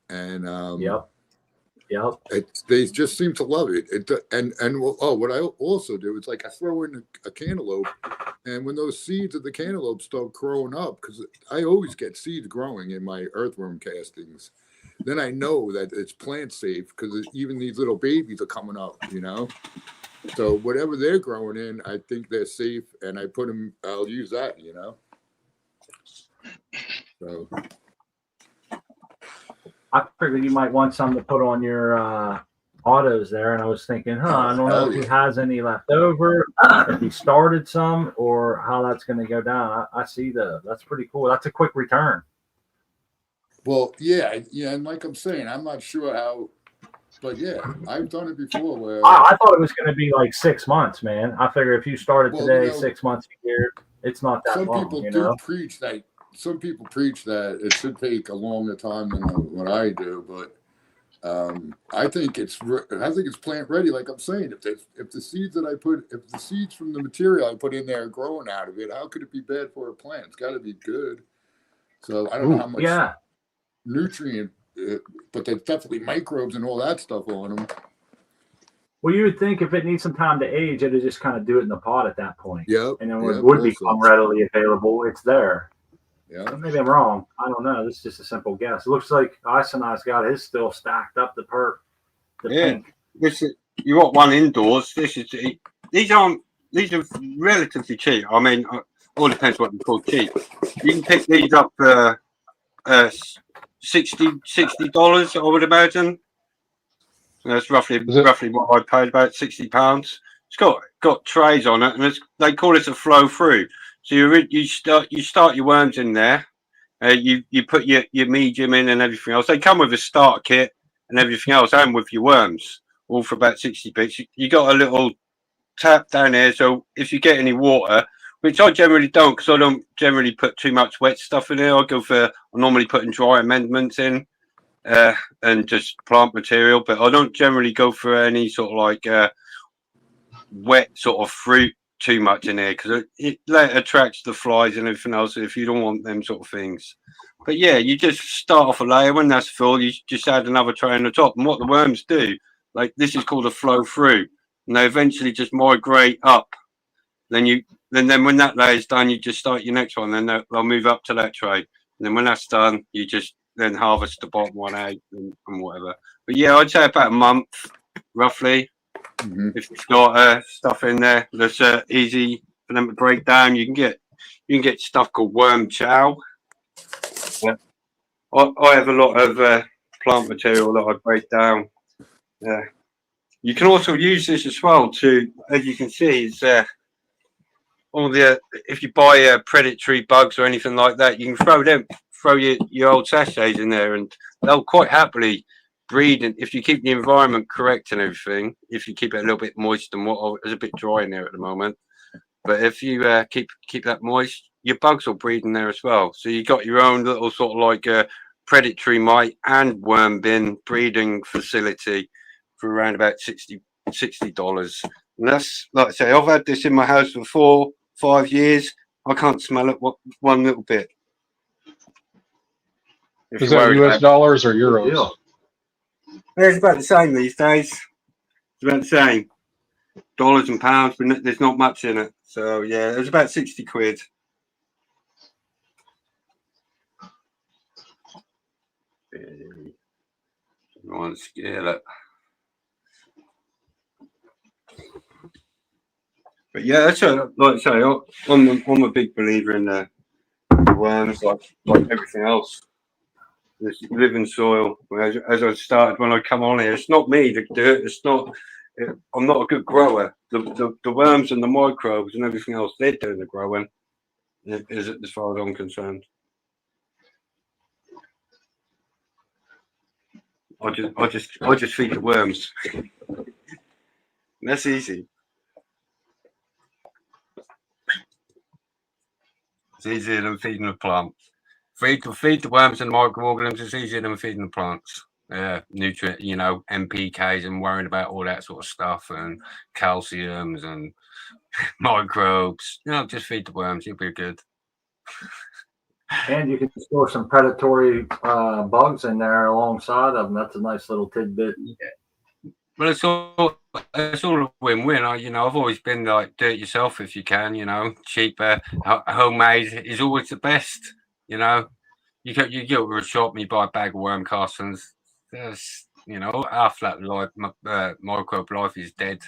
and they just seem to love it. What I also do is like I throw in a cantaloupe, and when those seeds of the cantaloupe start growing up, because I always get seeds growing in my earthworm castings, then I know that it's plant safe because even these little babies are coming up, So whatever they're growing in, I think they're safe, and I'll use that, So I figured you might want some to put on your autos there, and I was thinking, I don't know if he has any left over, if he started some, or how that's going to go down. I see that's pretty cool. That's a quick return. Well, yeah, and like I'm saying, I'm not sure how. But yeah, I've done it before where I thought it was going to be like 6 months, man. I figure if you started today, 6 months a year, it's not that long. Some people preach that. Some people preach that it should take a longer time than what I do, but I think it's plant ready. Like I'm saying, if the seeds from the material I put in there are growing out of it, how could it be bad for a plant? It's got to be good. So I don't know how much nutrient. But there's definitely microbes and all that stuff on them. Well, you would think if it needs some time to age, it'd just kind of do it in the pot at that point. Yep. And then it would become readily available. It's there. Yeah. Maybe I'm wrong. I don't know. This is just a simple guess. It looks like Isonaut's got his still stacked up. The pink. You got one indoors. These are relatively cheap. I mean, all depends what you call cheap. You can pick these up for $60, I would imagine. That's roughly what I paid, about £60. It's got trays on it, and they call it a flow through. So you start your worms in there. You put your medium in and everything else. They come with a starter kit and everything else, and with your worms, all for about 60 bits. You got a little tap down there, so if you get any water, which I generally don't, because I don't generally put too much wet stuff in there. I normally putting dry amendments in and just plant material, but I don't generally go for any sort of like wet sort of fruit too much in there, because it attracts the flies and everything else if you don't want them sort of things. But yeah, you just start off a layer. When that's full, you just add another tray on the top. And what the worms do, like this is called a flow through, and they eventually just migrate up. Then when that layer's done, you just start your next one. Then they'll move up to that tray, and then when that's done, you just then harvest the bottom one out and whatever. But yeah, I'd say about a month roughly. Mhm. If you've got stuff in there that's easy for them to break down, you can get stuff called worm chow. Yeah. I have a lot of plant material that I break down. You can also use this as well to, as you can see, it's if you buy predatory bugs or anything like that, you can throw your old sachets in there, and they'll quite happily breed. And if you keep the environment correct and everything, if you keep it a little bit moist and it's a bit dry in there at the moment, but if you keep that moist, your bugs will breed in there as well. So you got your own little sort of like predatory mite and worm bin breeding facility for around about $60. And that's, like I say, I've had this in my house for 4-5 years. I can't smell it one little bit. If Is you're that worried US about dollars or Good euros? deal. it's about the same these days. It's about the same. Dollars and pounds, but there's not much in it. So yeah, it was about 60 quid. On scale it. But yeah, that's like I say, I'm a big believer in the worms, like everything else. This living soil. As I started when I come on here, it's not me to do it. It's not. I'm not a good grower. The worms and the microbes and everything else, they're doing the growing. As far as I'm concerned. I just feed the worms. That's easy. It's easier than feeding the plant. Feed the worms and microorganisms. It's easier than feeding the plants. Nutrient, NPKs and worrying about all that sort of stuff and calciums and microbes. Just feed the worms. You'll be good. And you can store some predatory bugs in there alongside of them. That's a nice little tidbit. Well, it's all a win-win. I've always been like, do it yourself if you can. Cheaper, homemade is always the best. You go to a shop and you buy a bag of worm castings. Half that microbe life is dead.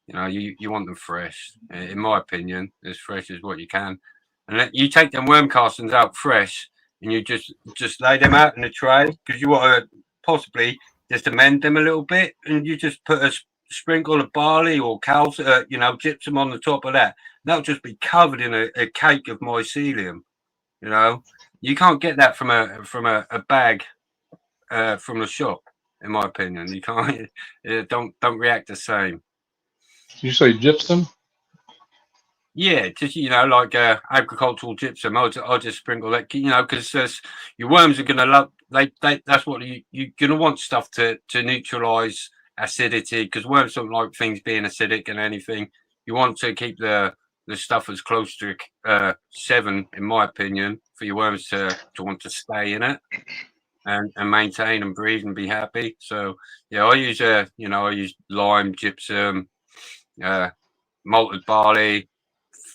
You want them fresh. In my opinion, as fresh as what you can. And then you take them worm castings out fresh, and you just lay them out in a tray, because you want to possibly just amend them a little bit, and you just put a sprinkle of barley or gypsum on the top of that. That'll just be covered in a cake of mycelium. You can't get that from a bag from the shop. In my opinion, you can't. Don't react the same. You say gypsum? Yeah, just like agricultural gypsum. I'll just sprinkle that, because your worms are gonna love. That's what you're gonna want, stuff to neutralize acidity, because worms don't like things being acidic and anything. You want to keep the stuff as close to 7, in my opinion, for your worms to want to stay in it and maintain and breed and be happy. So yeah, I use lime, gypsum, malted barley,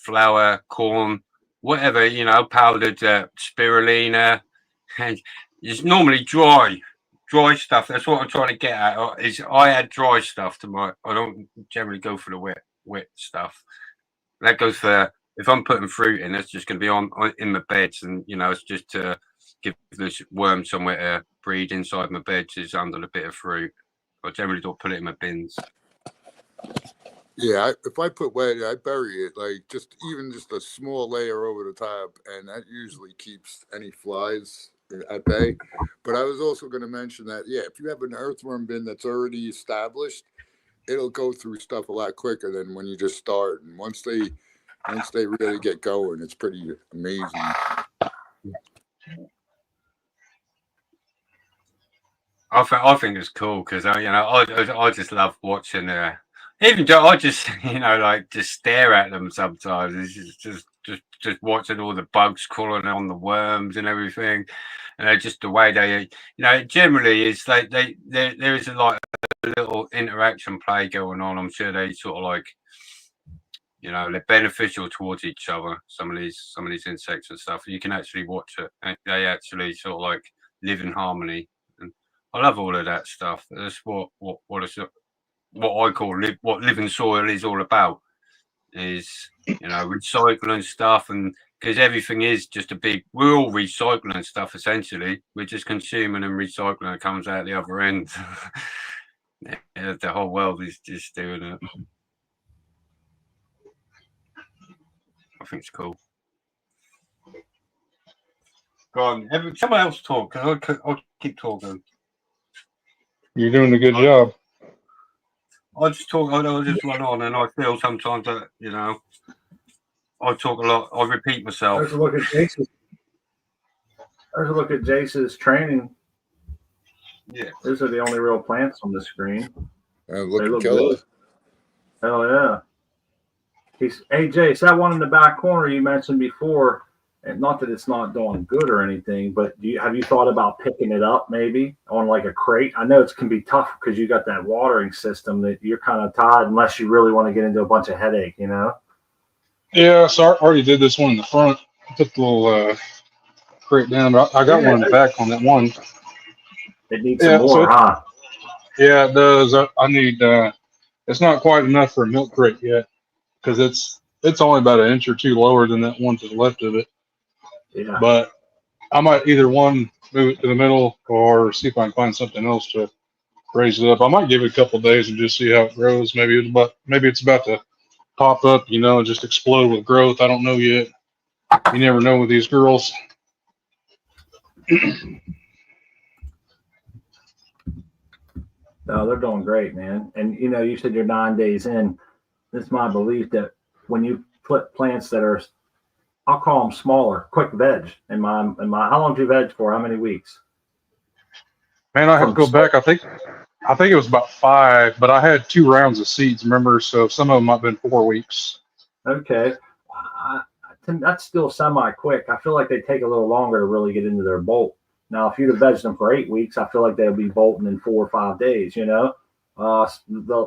flour, corn, whatever, powdered spirulina, and it's normally dry stuff. That's what I'm trying to get at. Is I add dry stuff to I don't generally go for the wet stuff. That goes for, if I'm putting fruit in, it's just going to be on in my beds, and it's just to give this worm somewhere to breed inside my beds is under the bit of fruit. I generally don't put it in my bins. Yeah, if I put wet, I bury it like just a small layer over the top, and that usually keeps any flies at bay. But I was also going to mention that if you have an earthworm bin that's already established, it'll go through stuff a lot quicker than when you just start. And once they really get going, it's pretty amazing. I think it's cool because I just love watching even I just like just stare at them sometimes. It's just watching all the bugs crawling on the worms and everything, and just the way they generally is like there is like a little interaction play going on. I'm sure they sort of like they're beneficial towards each other. Some of these insects and stuff. You can actually watch it. And they actually sort of like live in harmony. I love all of that stuff. That's what I call what living soil is all about. Is recycling stuff, and because everything is just we're all recycling stuff essentially. We're just consuming and recycling. It comes out the other end. The whole world is just doing it. I think it's cool. Go on, someone else talk. I'll keep talking. You're doing a good job. I just talk. I just run on, and I feel sometimes that I talk a lot. I repeat myself. There's a look at Jace's training. Yeah, those are the only real plants on the screen. They look killer. Good. Hell yeah. Hey Jace, that one in the back corner you mentioned before. And not that it's not doing good or anything, but have you thought about picking it up maybe on like a crate? I know it can be tough because you got that watering system that you're kind of tied unless you really want to get into a bunch of headache, Yeah, so I already did this one in the front. I put the little crate down, but I got one in the back on that one. It needs some more, huh? Yeah, it does. I need. It's not quite enough for a milk crate yet because it's only about an inch or two lower than that one to the left of it. Yeah. But I might either move it to the middle or see if I can find something else to raise it up. I might give it a couple of days and just see how it grows. Maybe it's about to pop up, and just explode with growth. I don't know yet. You never know with these girls. No, they're doing great, man. And you said you're 9 days in. It's my belief that when you put plants that are, I'll call them smaller, quick veg. How long do you veg for? How many weeks? Man, I have to go back. I think it was about 5, but I had 2 rounds of seeds, remember? So some of them might have been 4 weeks. Okay. That's still semi-quick. I feel like they take a little longer to really get into their bolt. Now, if you'd have vegged them for 8 weeks, I feel like they'll be bolting in 4 or 5 days, The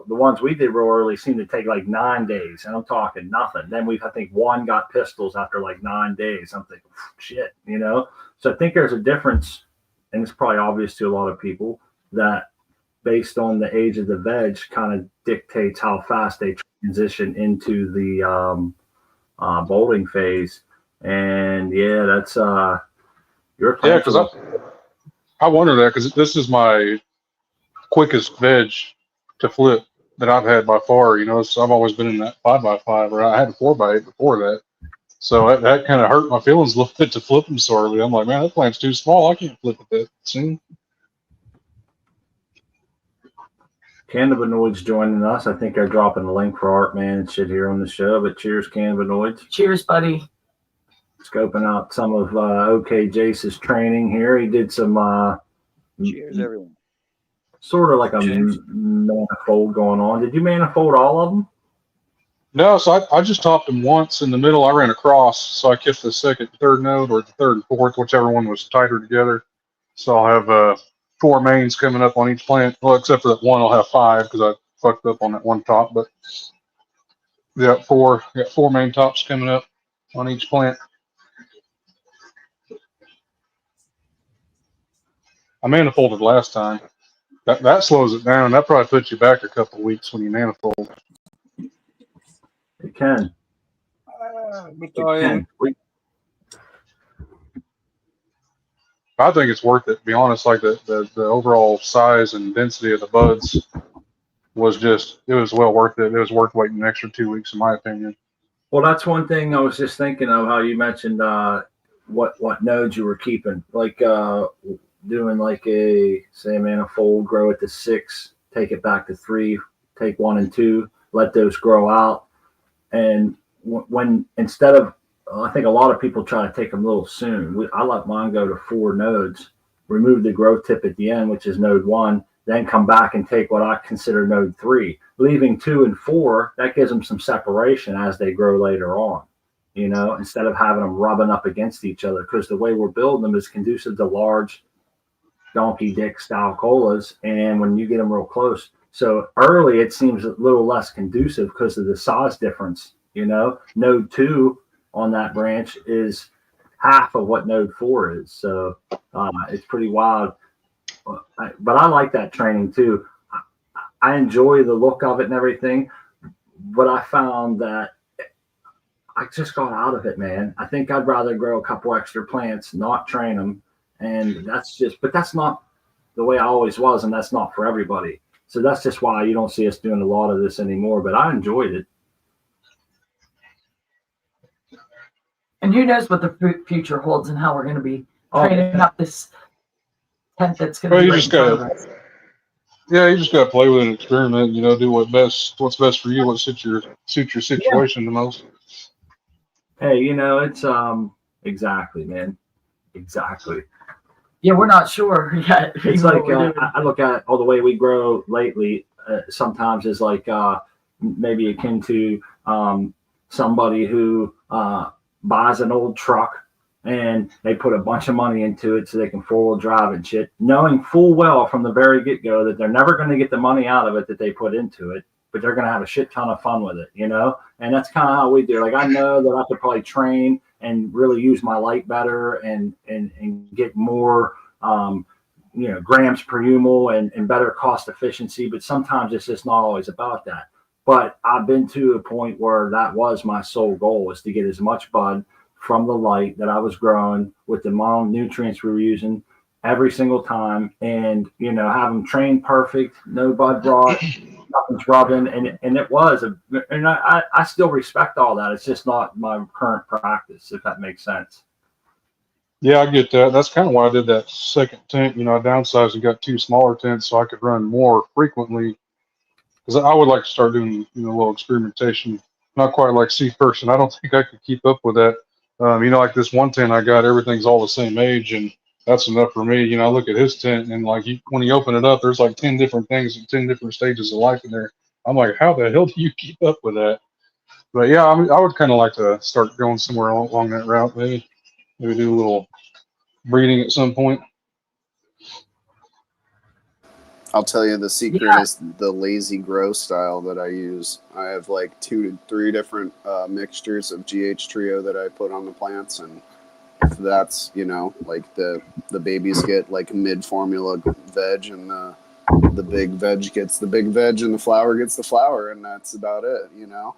ones we did real early seemed to take like 9 days, and I'm talking nothing. Then I think one got pistils after like 9 days. I'm thinking, shit, So I think there's a difference, and it's probably obvious to a lot of people, that based on the age of the veg kind of dictates how fast they transition into the bolting phase. And yeah, that's your Yeah, because I wonder that because this is my quickest veg to flip that I've had by far. So I've always been in that 5x5, or I had a 4x8 before that. So that kind of hurt my feelings a little bit to flip them so early. I'm like, man, that plant's too small. I can't flip it that soon. Cannabinoids joining us. I think they're dropping the link for Art Man and shit here on the show. But cheers, Cannabinoids. Cheers, buddy. Scoping out some of OK Jace's training here. He did some cheers, everyone. Sort of like a manifold going on. Did you manifold all of them? No, so I just topped them once. In the middle, I ran across, so I kept the second, third node, or the third and fourth, whichever one was tighter together. So I'll have 4 mains coming up on each plant. Well, except for that one, I'll have 5 because I fucked up on that one top. But yeah, 4. Got 4 main tops coming up on each plant. I manifolded last time. That slows it down. That probably puts you back a couple of weeks when you manifold. It can. I think it's worth it, to be honest. Like the overall size and density of the buds was just, it was well worth it. It was worth waiting an extra 2 weeks, in my opinion. Well, that's one thing I was just thinking of, how you mentioned what nodes you were keeping, like doing like a, say, a manifold, grow it to 6, take it back to 3, take 1 and 2, let those grow out. And when instead of, I think a lot of people try to take them a little soon. I let mine go to 4 nodes, remove the growth tip at the end, which is node 1, then come back and take what I consider node 3, leaving 2 and 4. That gives them some separation as they grow later on, you know, instead of having them rubbing up against each other, because the way we're building them is conducive to large donkey dick style colas. And when you get them real close, so early, it seems a little less conducive because of the size difference. You know, node 2 on that branch is half of what node 4 is. So it's pretty wild. But I like that training too. I enjoy the look of it and everything. But I found that I just got out of it, man. I think I'd rather grow a couple extra plants, not train them. And but that's not the way I always was. And that's not for everybody. So that's just why you don't see us doing a lot of this anymore. But I enjoyed it. And who knows what the future holds and how we're going to be training up this tent that's going to be right in front of us. Yeah, you just got to play with an experiment. You know, do what's best for you, what suits your situation the most. Hey, you know, it's exactly, man, exactly. Yeah, we're not sure yet. It's like I look at all the way we grow lately. Sometimes is like maybe akin to somebody who buys an old truck and they put a bunch of money into it so they can 4-wheel drive and shit, knowing full well from the very get-go that they're never going to get the money out of it that they put into it, but they're going to have a shit ton of fun with it, you know? And that's kind of how we do. Like, I know that I could probably train and really use my light better and get more, you know, grams per humal and better cost efficiency. But sometimes it's just not always about that. But I've been to a point where that was my sole goal, was to get as much bud from the light that I was growing with the amount of nutrients we were using every single time, and, you know, have them trained perfect, no bud rot, nothing's rubbing. And it was, and I still respect all that. It's just not my current practice, if that makes sense. Yeah, I get that. That's kind of why I did that second tent. You know, I downsized and got 2 smaller tents so I could run more frequently. Because I would like to start doing, you know, a little experimentation. Not quite like Seed Person. I don't think I could keep up with that. You know, like this one tent I got, everything's all the same age, and that's enough for me. You know, I look at his tent, and like when you open it up, there's like 10 different things, 10 different stages of life in there. I'm like, how the hell do you keep up with that? But yeah, I mean, I would kind of like to start going somewhere along that route. Maybe do a little breeding at some point. I'll tell you, the secret is the lazy grow style that I use. I have like 2 to 3 different mixtures of GH Trio that I put on the plants, and that's, you know, like the babies get like mid-formula veg, and the big veg gets the big veg, and the flower gets the flower, and that's about it, you know.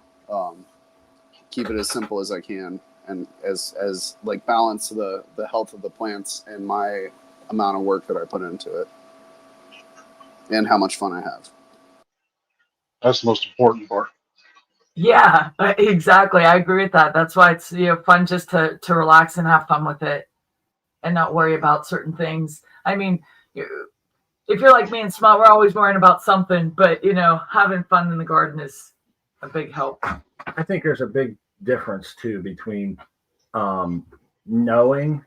Keep it as simple as I can, and as like balance the health of the plants and my amount of work that I put into it, and how much fun I have. That's the most important part. Yeah, exactly. I agree with that. That's why it's, you know, fun just to relax and have fun with it and not worry about certain things. I mean, if you're like me and Smut, we're always worrying about something, but, you know, having fun in the garden is a big help. I think there's a big difference too between knowing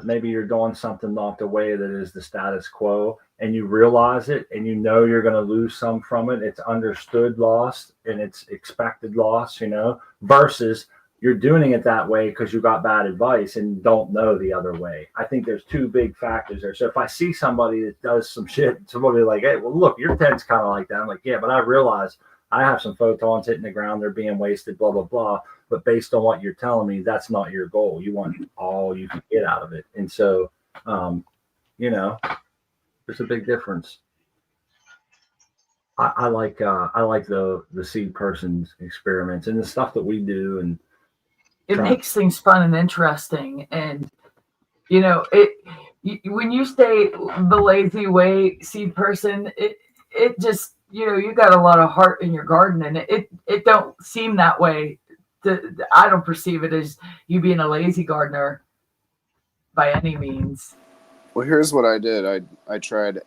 maybe you're doing something not the way that is the status quo, and you realize it, and you know you're going to lose some from it. It's understood loss and it's expected loss, you know, versus you're doing it that way because you got bad advice and don't know the other way. I think there's 2 big factors there. So if I see somebody that does some shit, somebody like, hey, well, look, your tent's kind of like that. I'm like, yeah, but I realize I have some photons hitting the ground. They're being wasted, blah, blah, blah. But based on what you're telling me, that's not your goal. You want all you can get out of it. And so, you know, there's a big difference. I like the Seed Person's experiments and the stuff that we do, and it makes things fun and interesting. And, you know, when you say the lazy way, Seed Person, it just you got a lot of heart in your garden, and it don't seem that way. I don't perceive it as you being a lazy gardener by any means. Well, here's what I did. I tried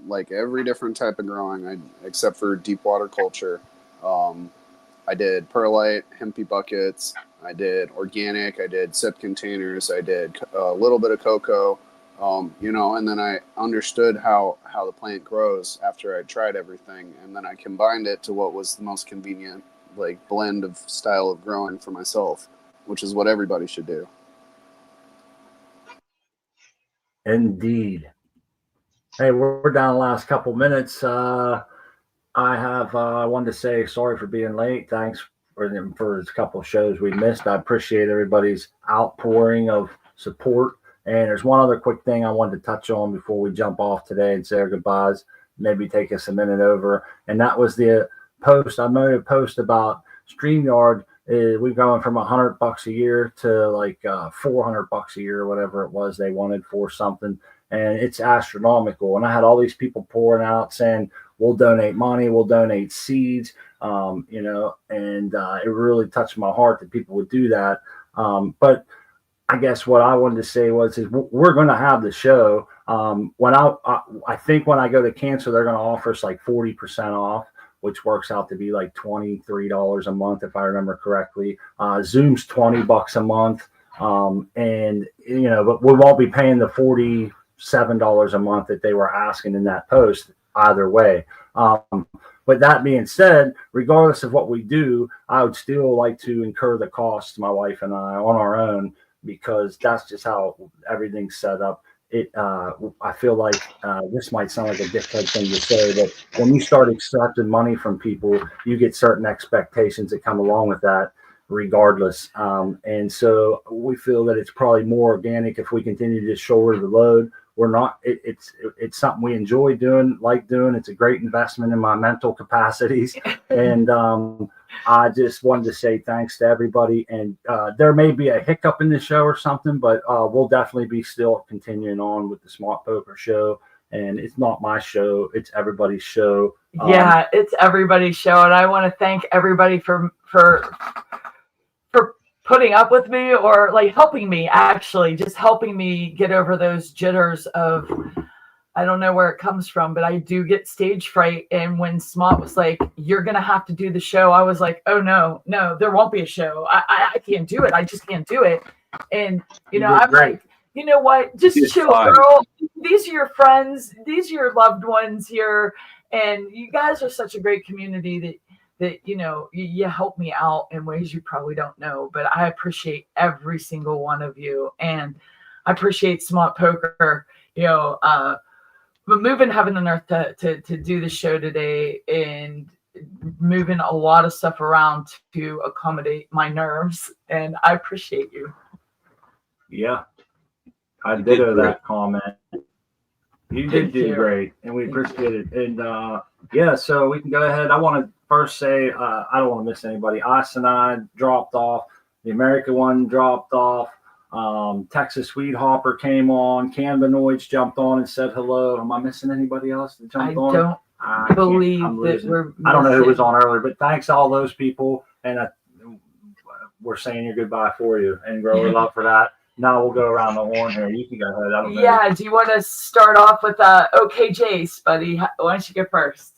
like every different type of growing, except for deep water culture. I did perlite, hempy buckets. I did organic. I did sip containers. I did a little bit of cocoa. And then I understood how the plant grows after I tried everything, and then I combined it to what was the most convenient like blend of style of growing for myself, which is what everybody should do. Indeed. Hey, we're down the last couple minutes. I wanted to say sorry for being late. Thanks for a couple of shows we missed. I appreciate everybody's outpouring of support. And there's one other quick thing I wanted to touch on before we jump off today and say our goodbyes. Maybe take us a minute over. And that was the post. I made a post about StreamYard. We're going from $100 a year to like $400 a year or whatever it was they wanted for something. And it's astronomical. And I had all these people pouring out saying, we'll donate money, we'll donate seeds, and it really touched my heart that people would do that. But I guess what I wanted to say is we're going to have the show. When I think when I go to cancel, they're going to offer us like 40% off, which works out to be like $23 a month, if I remember correctly. Zoom's $20 a month. But we won't be paying the $47 a month that they were asking in that post either way. But that being said, regardless of what we do, I would still like to incur the costs, my wife and I, on our own, because that's just how everything's set up. I feel like this might sound like a difficult thing to say, but when you start accepting money from people, you get certain expectations that come along with that regardless. And so we feel that it's probably more organic if we continue to shoulder the load. We're not, it's something we enjoy doing, like doing. It's a great investment in my mental capacities. And I just wanted to say thanks to everybody. And there may be a hiccup in the show or something, but we'll definitely be still continuing on with the Smart Poker Show. And it's not my show, it's everybody's show. Yeah, it's everybody's show. And I want to thank everybody for putting up with me, or like helping me, actually just helping me get over those jitters of, I don't know where it comes from, but I do get stage fright. And when Smart was like, you're going to have to do the show, I was like, oh no, there won't be a show. I can't do it. I just can't do it. And, I'm like, you know what? Just chill, girl. These are your friends. These are your loved ones here. And you guys are such a great community that you help me out in ways you probably don't know, but I appreciate every single one of you. And I appreciate Smart Poker, but moving heaven and earth to do the show today, and moving a lot of stuff around to accommodate my nerves. And I appreciate you. Yeah. I ditto that comment. You did do great, and we appreciate it. And so we can go ahead. I want to first say I don't want to miss anybody. Icenide dropped off. The American one dropped off. Texas Sweet Hopper came on. Cannabinoids jumped on and said hello. Am I missing anybody else that jumped on? I don't believe that I don't know who was on earlier, but thanks to all those people. And we're saying your goodbye for you, and grow love for that. Now we'll go around the horn here. You can go ahead. I don't know. Yeah. Do you want to start off with OK Jace, buddy? Why don't you go first?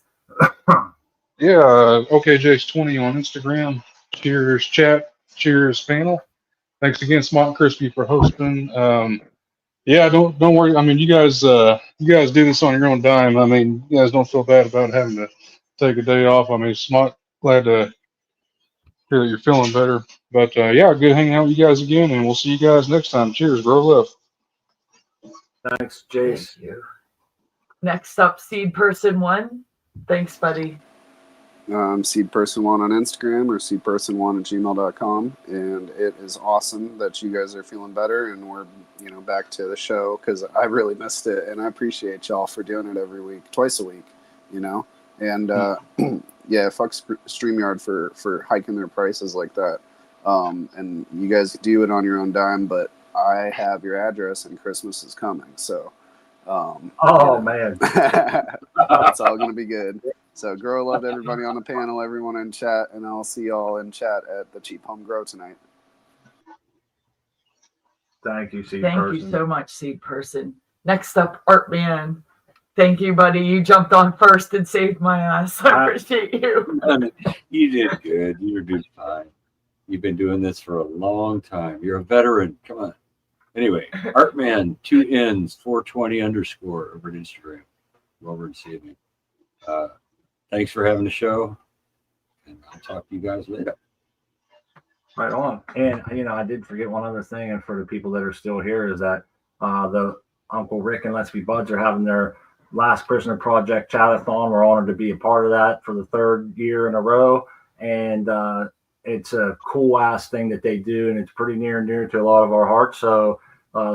Yeah, OKJ's20 on Instagram. Cheers, chat. Cheers, panel. Thanks again, Smart and Crispy, for hosting. Don't worry. I mean, you guys do this on your own dime. I mean, you guys don't feel bad about having to take a day off. I mean, Smart, glad to hear that you're feeling better. But good hanging out with you guys again, and we'll see you guys next time. Cheers, grow love. Thanks, Jace. Thank you. Next up, Seed Person 1. Thanks, buddy. Seedperson1 on Instagram, or seedperson1@gmail.com. And it is awesome that you guys are feeling better and we're back to the show, because I really missed it, and I appreciate y'all for doing it every week, twice a week, and fuck StreamYard for hiking their prices like that. And you guys do it on your own dime, but I have your address and Christmas is coming, so man, it's all gonna be good. So grow love to everybody on the panel, everyone in chat, and I'll see y'all in chat at the Cheap Home Grow tonight. Thank you, Seed Thank Person. you so much, Seed Person. Next up, Art Man. Thank you, buddy. You jumped on first and saved my ass. I appreciate you. You did good. You're doing fine. You've been doing this for a long time. You're a veteran. Come on. Anyway, Artman 2Ns 420 _ over at Instagram. Go over and see me. Thanks for having the show, and I'll talk to you guys later. Right on. And I did forget one other thing, and for the people that are still here, is that the Uncle Rick and Let's Be Buds are having their last Prisoner Project Chatathon. We're honored to be a part of that for the 3rd year in a row, and it's a cool ass thing that they do, and it's pretty near and dear to a lot of our hearts. So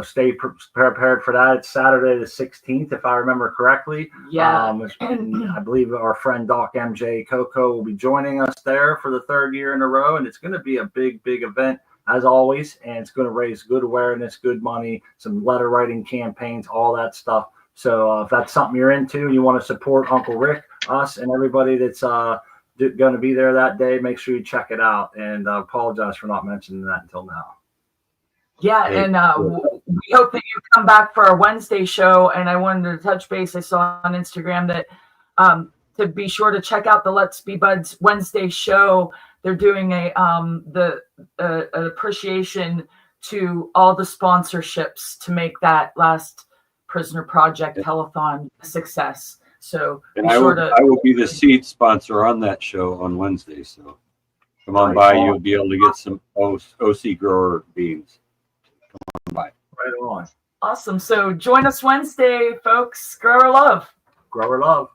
stay prepared for that. It's Saturday the 16th, if I remember correctly. Yeah. And I believe our friend Doc MJ Coco will be joining us there for the 3rd year in a row, and it's going to be a big event as always, and it's going to raise good awareness, good money, some letter writing campaigns, all that stuff. So if that's something you're into and you want to support Uncle Rick, us, and everybody that's going to be there that day, make sure you check it out. And I apologize for not mentioning that until now. Yeah, and we hope that you come back for our Wednesday show. And I wanted to touch base. I saw on Instagram that to be sure to check out the Let's Be Buds Wednesday show. They're doing an appreciation to all the sponsorships to make that last Prisoner Project telethon a success. So and I will be the seed sponsor on that show on Wednesday. So come on by. You'll be able to get some OC grower beans. Come on by. Right on. Awesome. So join us Wednesday, folks. Grower love. Grower love.